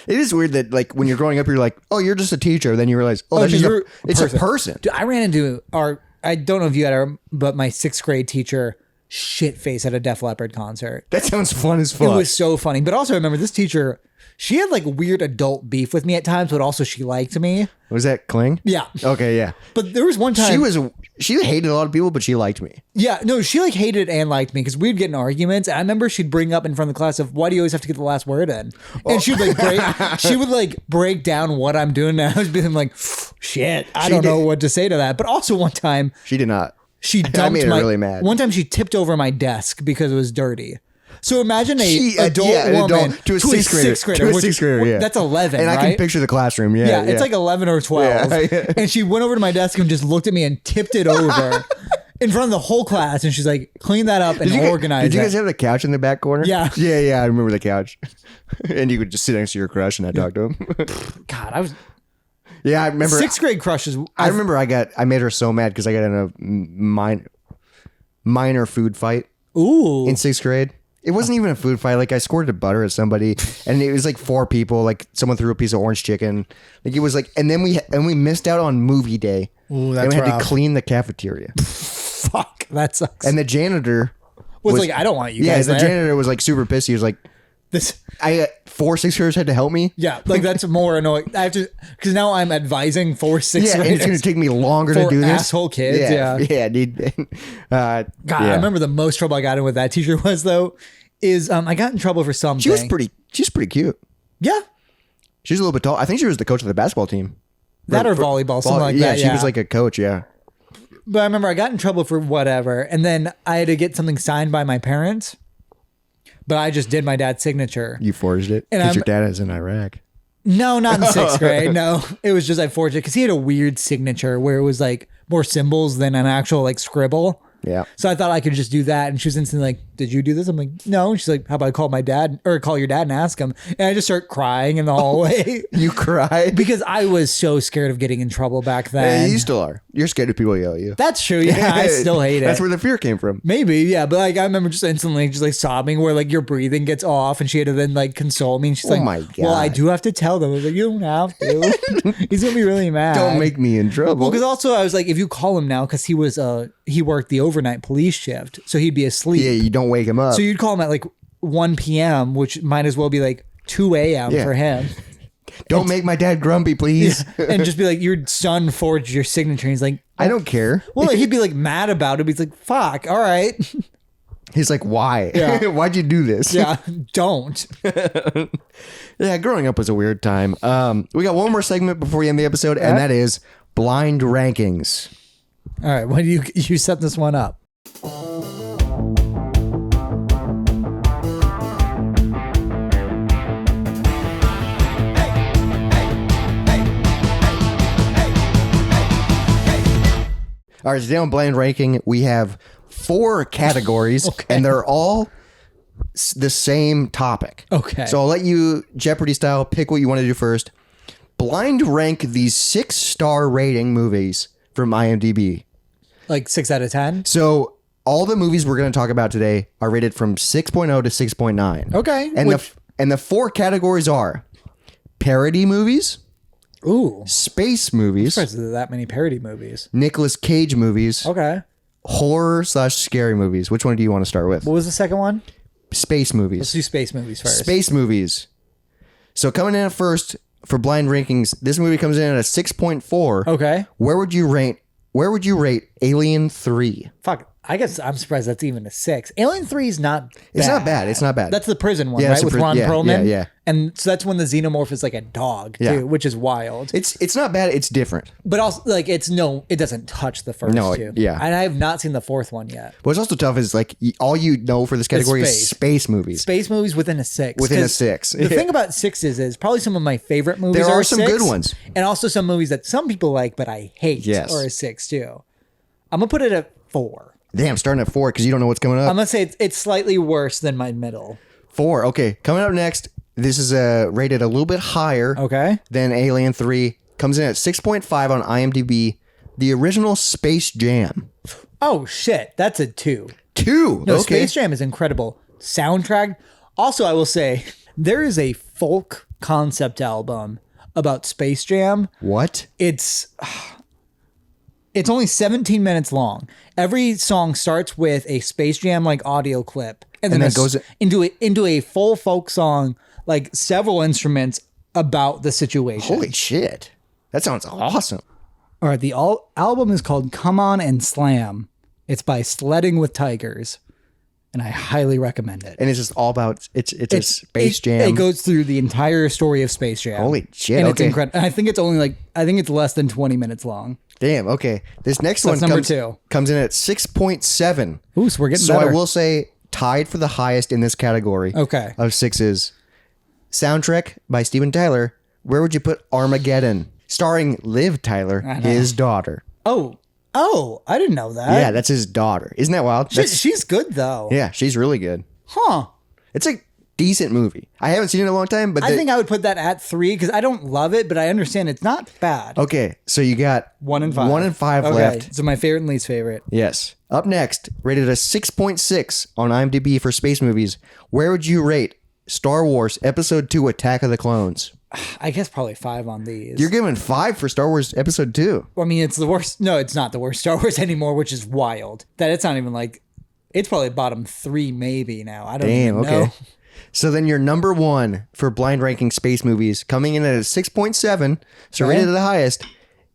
It is weird that like when you're growing up, you're like, oh, you're just a teacher. Then you realize, oh, that's just you're it's a person. Dude, I ran into I don't know if you had her, but my 6th grade teacher shit face at a Def Leppard concert. That sounds fun as fuck. It was so funny. But also I remember this teacher, she had like weird adult beef with me at times, but also she liked me. Was that Kling? Yeah. Okay, yeah. But there was one time She hated a lot of people, but she liked me. Yeah, no, she like hated and liked me because we'd get in arguments. And I remember she'd bring up in front of the class of, why do you always have to get the last word in? And she'd like she would like break down what I'm doing. And I was being like, shit, I don't know what to say to that. But also one time She did not. she dumped I made her really mad. One time she tipped over my desk because it was dirty. So imagine an adult an woman adult to a sixth grader. To a which sixth grader, yeah. That's 11, And right? I can picture the classroom. Yeah, Yeah, it's like 11 or 12. Yeah. And she went over to my desk and just looked at me and tipped it over in front of the whole class. And she's like, clean that up and organize it. Did you guys have the couch in the back corner? Yeah. Yeah, I remember the couch. And you could just sit next to your crush and I talk to him. God, I was Yeah, I remember. 6th grade crushes. I remember I made her so mad because I got in a minor food fight Ooh. in 6th grade. It wasn't even a food fight. Like I squirted butter at somebody, and it was like 4 people. Like someone threw a piece of orange chicken. Like it was like, and then we missed out on movie day. Ooh, that's and we had rough. to clean the cafeteria. Fuck, that sucks. And the janitor was like, I don't want you yeah, guys the there. janitor was like super pissed. He was like, This, 4 6th graders had to help me. yeah, like that's more annoying. I have to, because now I'm advising 4 6 Yeah, and it's going to take me longer to for do this. asshole kids. Yeah. Dude. God, yeah. I remember the most trouble I got in with that teacher was though, is I got in trouble for something. She's pretty cute. Yeah. She's a little bit tall. I think she was the coach of the basketball team. That or volleyball, something like that. She was like a coach. Yeah. But I remember I got in trouble for whatever, and then I had to get something signed by my parents. But I just did my dad's signature. You forged it And because your dad is in Iraq. No, not in 6th grade. No, it was just I forged it because he had a weird signature where it was like more symbols than an actual like scribble. Yeah. So I thought I could just do that. And she was instantly like, did you do this? I'm like, no. And she's like, how about I call my dad or call your dad and ask him? And I just start crying in the hallway. You cried? Because I was so scared of getting in trouble back then. Hey, you still are. You're scared if people yell at you. That's true. Yeah, I still hate it. That's where the fear came from. Maybe, yeah. But like I remember just instantly just like sobbing where like your breathing gets off and she had to then like console me. And she's like, my God. well, I do have to tell them. I was like, you don't have to. He's going to be really mad. Don't make me in trouble. Well, because also I was like, if you call him now, because he was he worked the overnight police shift, so he'd be asleep. Yeah, you don't wake him up. So you'd call him at like 1 p.m., which might as well be like 2 a.m. Yeah. for him. Don't make my dad grumpy, please. And just be like, your son forged your signature. And he's like, I don't care. well, like, he'd be like mad about it. But he's like, fuck, all right. He's like, why? Yeah. Why'd you do this? Yeah, don't. Yeah, growing up was a weird time. We got one more segment before we end the episode, and that is blind rankings. All right, when you set this one up? All right, today on blind ranking, we have 4 categories, and they're all the same topic. Okay. So I'll let you, Jeopardy style, pick what you want to do first. Blind rank these 6-star rating movies from IMDb. Like 6 out of 10? So all the movies we're going to talk about today are rated from 6.0 to 6.9. Okay. And the 4 categories are Parody movies, Ooh. space movies, Surprised there are that many parody movies. Nicolas Cage movies, Okay. horror/scary movies. Which one do you want to start with? What was the second one? Space movies. Let's do space movies first. Space movies. So coming in at first for blind rankings, this movie comes in at a 6.4. Okay. Where would you rate Alien 3? Fuck. I guess I'm surprised that's even a 6. Alien 3 is not bad. It's not bad. It's not bad. That's the prison one, Yeah, right? it's With a Ron Perlman. yeah. And so that's when the xenomorph is like a dog, too, Yeah. which is wild. It's not bad. It's different. But also, like, it doesn't touch the first No, two. yeah. And I have not seen the fourth one yet. What's also tough is like all you know for this category is space movies. Space movies within a 6. Within a 'Cause 6. The thing about 6s is probably some of my favorite movies There are are some 6, good ones. And also some movies that some people like, but I hate Yes. are a 6 too. I'm going to put it at 4. Damn, starting at 4 because you don't know what's coming up. I'm going to say it's slightly worse than my middle. 4. Okay, coming up next. This is rated a little bit higher Okay. than Alien 3. Comes in at 6.5 on IMDb. The original Space Jam. Oh, shit. That's a 2. 2. No, Okay. Space Jam is incredible. Soundtrack. Also, I will say there is a folk concept album about Space Jam. What? It's only 17 minutes long. Every song starts with a Space Jam like audio clip, and then it goes into a full folk song, like several instruments about the situation. Holy shit. That sounds awesome. All right, the album is called "Come On and Slam." It's by Sledding with Tigers, and I highly recommend it. And it's just all about it's a Space Jam. It goes through the entire story of Space Jam. Holy shit. And Okay. it's incredible. I think it's less than 20 minutes long. Damn. Okay. This next one number 2. comes in at 6.7. Ooh, so we're getting So better. I will say tied for the highest in this category. Okay. Of 6s. Soundtrack by Steven Tyler. Where would you put Armageddon? Starring Liv Tyler, his daughter. Oh, I didn't know that. Yeah, that's his daughter. Isn't that wild? She's good though. Yeah, she's really good. Huh. It's a decent movie. I haven't seen it in a long time, but I think I would put that at 3 because I don't love it, but I understand it's not bad. okay, so you got 1 and 5. 1 and 5 Okay, left. so my favorite and least favorite. Yes. Up next, rated a 6.6 on IMDb for space movies. Where would you rate Star Wars Episode 2 Attack of the Clones? I guess probably 5 on these. You're giving 5 for Star Wars Episode 2. I mean, it's the worst. No, it's not the worst Star Wars anymore, which is wild. That it's not even like, it's probably bottom 3 maybe now. I don't Damn, even know. okay. So then your number 1 for blind ranking space movies, coming in at a 6.7, so Okay. rated the highest,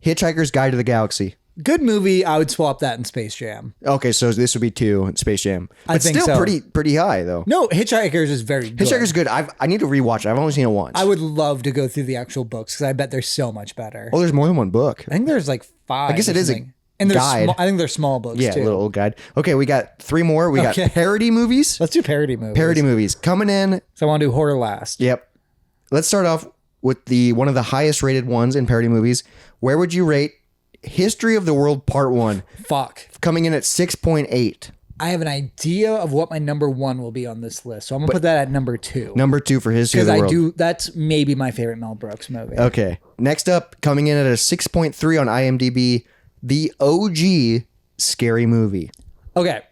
Hitchhiker's Guide to the Galaxy. Good movie. I would swap that in Space Jam. Okay, so this would be 2 in Space Jam. But I think still so. pretty high, though. No, Hitchhiker's is very good. Hitchhiker's good. I need to rewatch it. I've only seen it once. I would love to go through the actual books because I bet they're so much better. Oh, there's more than one book. I think there's like 5. I guess it or is a something. And there's guide. I think they're small books Yeah, too. a little old guide. Okay, we got 3 more. We Okay. got parody movies. Let's do parody movies. Parody movies coming in. So I want to do horror last. Yep. Let's start off with one of the highest rated ones in parody movies. Where would you rate History of the World Part 1? Fuck. Coming in at 6.8. I have an idea of what my number 1 will be on this list. So I'm going to put that at number 2. Number 2 for History of Because the World. that's maybe my favorite Mel Brooks movie. Okay. Next up, coming in at a 6.3 on IMDb, the OG Scary Movie. Okay.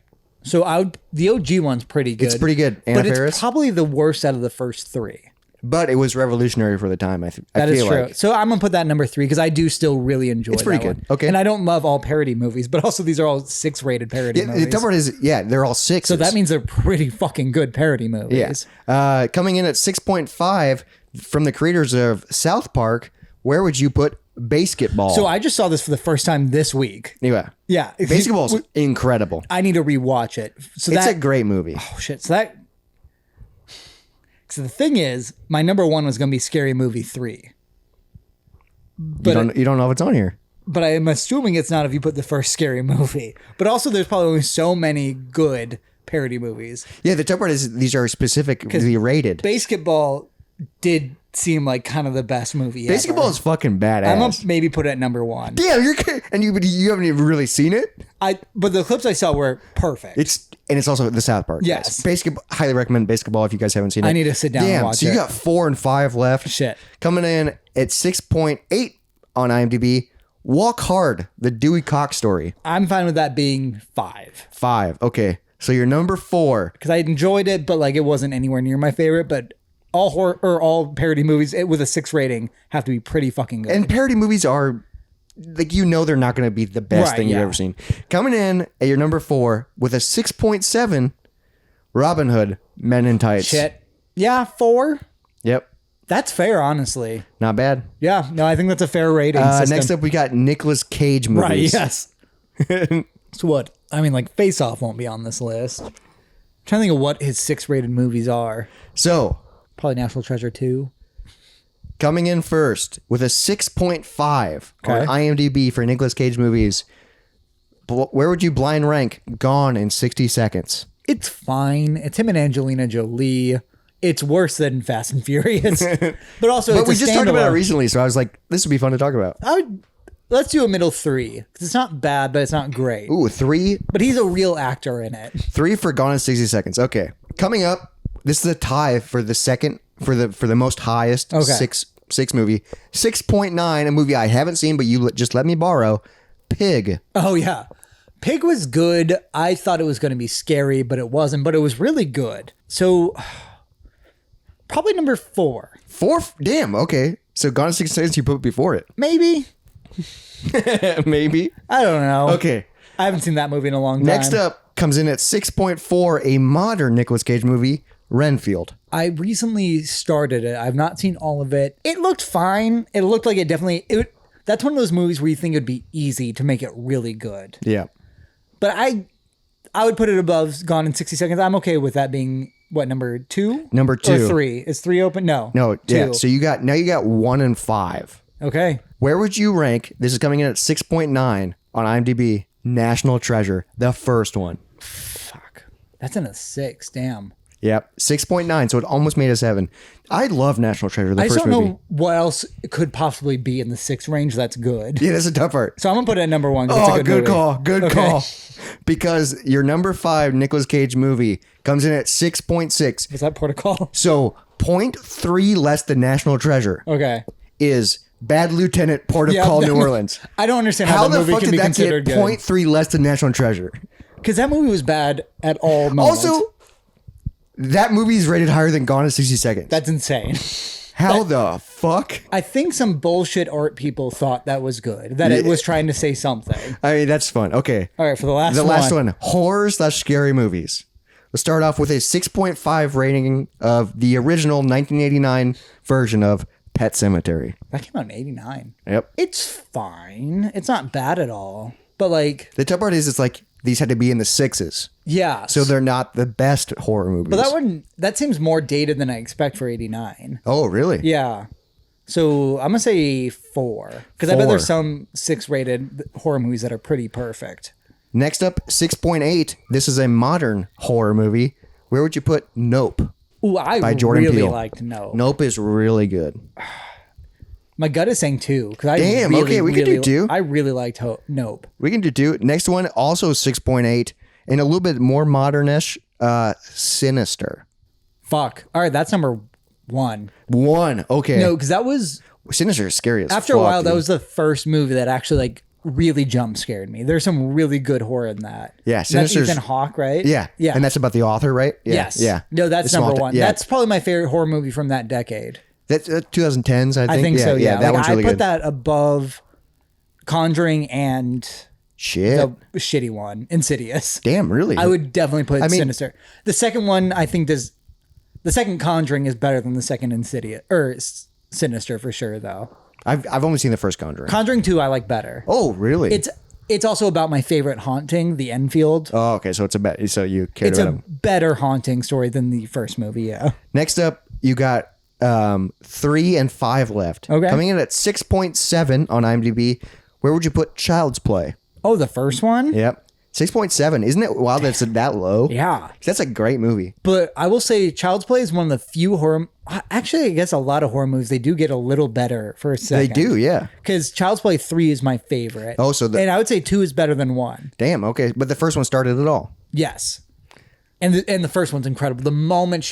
So the OG one's pretty good. It's pretty good. Anna but Faris. it's probably the worst out of the first 3. But it was revolutionary for the time. I That is feel true. like. So I'm gonna put that at number 3 because I do still really enjoy. It's pretty that good. one. Okay. And I don't love all parody movies, but also these are all 6 rated parody Yeah, movies. the tough part is, they're all 6s. So that means they're pretty fucking good parody movies. Yeah. Coming in at 6.5 from the creators of South Park, where would you put Basketball? So I just saw this for the first time this week. Yeah. Yeah. Basketball's incredible. I need to rewatch it. So It's that a great movie. oh shit. So the thing is, my number 1 was gonna be Scary Movie 3. But You don't know if it's on here. but I am assuming it's not if you put the first Scary Movie. But also there's probably only so many good parody movies. Yeah, the tough part is these are specifically rated. Basketball did seem like kind of the best movie Basketball ever. is fucking badass. I'm gonna maybe put it at number 1. Damn, you haven't even really seen it. But the clips I saw were perfect. It's also the South Park. Yes. Basketball. Highly recommend Basketball if you guys haven't seen it. I need to sit down and Damn, watch so you it. got 4 and 5 left. Shit. Coming in at 6.8 on IMDb. Walk Hard, the Dewey Cox story. I'm fine with that being 5. 5. Okay. So you're number 4. Because I enjoyed it, but like it wasn't anywhere near my favorite. But all horror or all parody movies with a 6 rating have to be pretty fucking good. And parody movies are like, they're not going to be the best Right, thing you've yeah. ever seen. Coming in at your number 4 with a 6.7, Robin Hood, Men in Tights. Shit. Yeah, 4. Yep. That's fair, honestly. Not bad. Yeah, no, I think that's a fair rating system. Next up, we got Nicolas Cage movies. Right, yes. So what? I mean, like, Face Off won't be on this list. I'm trying to think of what his 6 rated movies are. So, Probably National Treasure 2. coming in first with a 6.5 on Okay. IMDb for Nicolas Cage movies, where would you blind rank Gone in 60 Seconds? It's fine. It's him and Angelina Jolie. It's worse than Fast and Furious. But also, But it's we a just talked about it standalone. recently, so I was like, this would be fun to talk about. Let's do a middle 3. 'Cause it's not bad, but it's not great. Ooh, 3 But he's a real actor in it. for Gone in 60 Seconds. Okay. Coming up, this is a tie for the second, for the most highest Okay. six movie. 6.9, a movie I haven't seen, but you just let me borrow. Pig. Oh, yeah. Pig was good. I thought it was going to be scary, but it wasn't. But it was really good. So, probably number 4. 4? Damn, okay. So Gone in 60 Seconds you put before it. Maybe. Maybe. I don't know. Okay. I haven't seen that movie in a long time. Next up comes in at 6.4, a modern Nicolas Cage movie, Renfield. I recently started it. I've not seen all of it. It looked fine. It looked like it definitely... that's one of those movies where you think it'd be easy to make it really good. Yeah. But I would put it above Gone in 60 Seconds. I'm okay with that being, what, number 2? Number 2. Or 3. Is 3 open? No. No, 2. yeah. So you got 1 and 5. Okay. Where would you rank? This is coming in at 6.9 on IMDb. National Treasure, the first one. Fuck. That's in a 6. Damn. Yep, 6.9. So it almost made a 7. I love National Treasure, the I just first don't movie. know what else could possibly be in the 6 range that's good. Yeah, that's a tough part. So I'm going to put it at number 1. 'cause it's Oh, a good movie. call. Good Okay. call. Because your number 5 Nicolas Cage movie comes in at 6.6. Was that Protocol? So 0.3 less than National Treasure Okay. is Bad Lieutenant Port of Call, that- New Orleans. I don't understand How how, the that movie fuck can did be that considered get good. 0.3 less than National Treasure? Because that movie was bad at all moments. Also, that movie is rated higher than Gone in 60 Seconds. That's insane. How the fuck? I think some bullshit art people thought that was good, that it was trying to say something. I mean, that's fun. Okay. All right, for the last The one. last one, horror/scary movies. Let's start off with a 6.5 rating of the original 1989 version of Pet Sematary. That came out in 89. Yep. It's fine. It's not bad at all. But like, The tough part is it's like these had to be in the 6s. yeah. So they're not the best horror movies. But that seems more dated than I expect for 89. Oh, really? Yeah. So I'm going to say 4. Because I bet 4. there's some 6 rated horror movies that are pretty perfect. Next up, 6.8. This is a modern horror movie. Where would you put Nope? Ooh, I By Jordan really Peele. liked Nope. Nope is really good. My gut is saying 2. Because Damn, okay, we could do 2. I really liked Nope. We can do 2. Next one, also 6.8. And a little bit more modernish, Sinister. Fuck. All right, that's number 1. 1. Okay. No, because that was Sinister is scary as after fuck, a while. dude. That was the first movie that actually like really jump scared me. There's some really good horror in that. Yeah, that's Sinister's- Ethan Hawke, right? Yeah. yeah. And that's about the author, right? Yeah. yes, Yeah. No, that's The number small 1. yeah. That's probably my favorite horror movie from that decade. That's 2010s, I think. I think so. Yeah, that like, one's really I put good. that above Conjuring and Shit. the shitty one, Insidious. Damn, really? I would definitely put I mean- Sinister. The second one, I think, the second Conjuring is better than the second Insidious or Sinister for sure, though. I've only seen the first Conjuring. Conjuring 2, I like better. Oh, really? It's also about my favorite haunting, the Enfield. Oh, okay. So it's a bet. So you cared It's about a him. better haunting story than the first movie. Yeah. Next up, you got 3 and 5 left. Okay. Coming in at 6.7 on IMDb. Where would you put Child's Play? Oh, the first one? Yep. 6.7. Isn't it wild that it's that low? Yeah. That's a great movie. But I will say Child's Play is one of the few horror... Actually, I guess a lot of horror movies, they do get a little better for a They second. do, yeah. Because Child's Play 3 is my favorite. Oh, so and I would say 2 is better than 1. Damn, okay. But the first one started it all. Yes. And the first one's incredible. The moment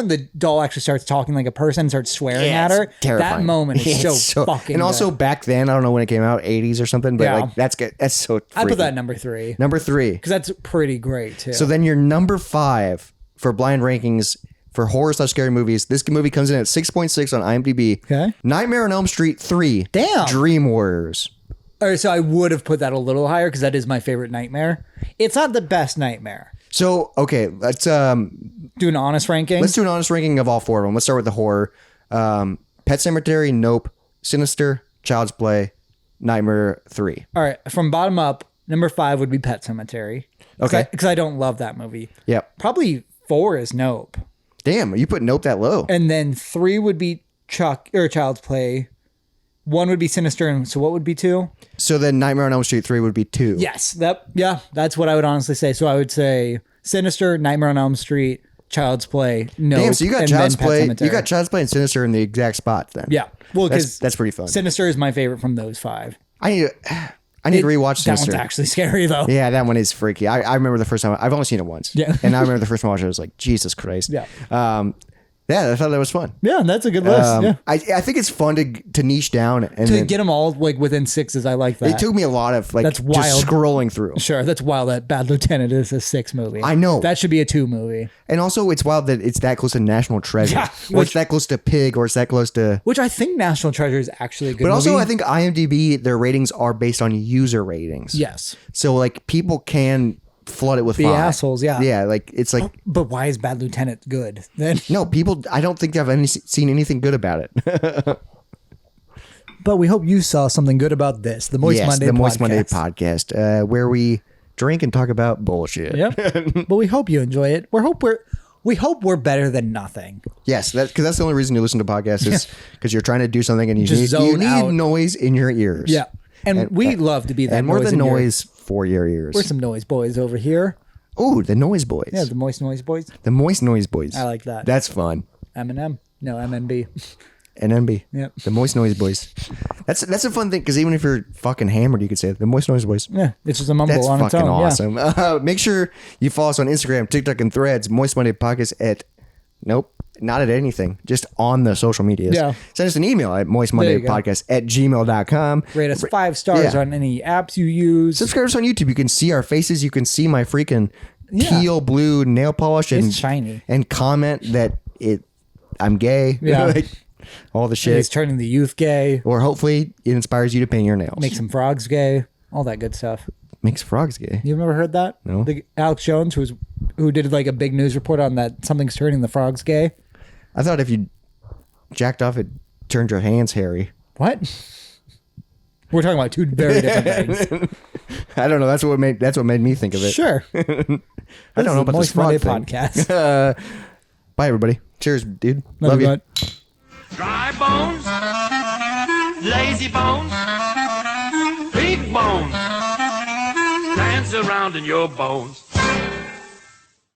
the doll actually starts talking like a person, starts swearing at her, terrifying. that moment is It's so fucking And also good. back then, I don't know when it came out, 80s or something, but Yeah. like that's good. That's so I put freaky. that at number 3. Number 3. Because that's pretty great, too. So then your number 5 for blind rankings for horror / scary movies. This movie comes in at 6.6 on IMDb. Okay. Nightmare on Elm Street 3. Damn. Dream Warriors. All right, so I would have put that a little higher because that is my favorite Nightmare. It's not the best Nightmare. So, okay, let's do an honest ranking. Let's do an honest ranking of all 4 of them. Let's start with the horror. Pet Sematary, Nope, Sinister, Child's Play, Nightmare 3. All right, from bottom up, number 5 would be Pet Sematary. Okay. Because I don't love that movie. Yep. Probably 4 is Nope. Damn, you put Nope that low. And then 3 would be Child's Play. 1 would be Sinister, and so what would be 2? So then Nightmare on Elm Street 3 would be 2. Yes, that's what I would honestly say. So I would say Sinister, Nightmare on Elm Street, Child's Play, Nope. Damn, so you got and Child's then Pet Play. Sematary. You got Child's Play and Sinister in the exact spot then. Yeah. Well, because that's pretty fun. Sinister is my favorite from those 5. I need to rewatch That Sinister. one's actually scary though. Yeah, that one is freaky. I remember the first time. I've only seen it once. Yeah. And I remember the first time I watched it, I was like, Jesus Christ. Yeah. Yeah, I thought that was fun. Yeah, that's a good list. Yeah. I think it's fun to niche down and To then, get them all like within 6s, I like that. it took me a lot of like That's just wild. scrolling through. Sure, that's wild that Bad Lieutenant is a 6 movie. I know. That should be a 2 movie. And also it's wild that it's that close to National Treasure. Yeah, Or it's that close to Pig, or it's that close to... Which I think National Treasure is actually a good But movie. also I think IMDb, their ratings are based on user ratings. Yes. So like people can flood it with Be 5. assholes, yeah. Yeah, like it's like... But why is Bad Lieutenant good? Then No, people, I don't think I've seen anything good about it. But we hope you saw something good about this. The Moist Monday the podcast. Moist Monday podcast, where we drink and talk about bullshit. Yep. But we hope you enjoy it. We hope we're better than nothing. Yes, because that's the only reason you listen to podcasts is because you're trying to do something and you Just need zone out. noise in your ears. Yeah. And we love to be that and more noise than in your- noise for your ears. We're some noise boys over here. Oh, the Noise Boys. Yeah, the Moist Noise Boys. The Moist Noise Boys. I like that. That's fun. M&M. No, MNB. NNB. Yep. The Moist Noise Boys. That's a fun thing because even if you're fucking hammered, you could say the Moist Noise Boys. Yeah, it's just a mumble That's on its fucking own. awesome. Make sure you follow us on Instagram, TikTok, and Threads. Moist Monday Podcast at... Nope. Not at anything. Just on the social medias. Yeah. Send us an email at There you go. moistmondaypodcast@gmail.com. Rate us 5 stars Yeah. on any apps you use. Subscribe us on YouTube. You can see our faces. You can see my freaking Yeah. teal blue nail polish and It's shiny. And comment that I'm gay. Yeah. Like, all the shit. He's turning the youth gay. Or hopefully it inspires you to paint your nails. Make some frogs gay. All that good stuff. Makes frogs gay. You've never heard that? No. Alex Jones, who did like a big news report on that something's turning the frogs gay. I thought if you jacked off, it turned your hands hairy. What? We're talking about 2 very different things. I don't know. That's what made me think of it. Sure. I don't know about this Moist Monday frog thing. podcast. Bye, everybody. Cheers, dude. Love Love you. bud. Dry bones, lazy bones, big bones, dance around in your bones.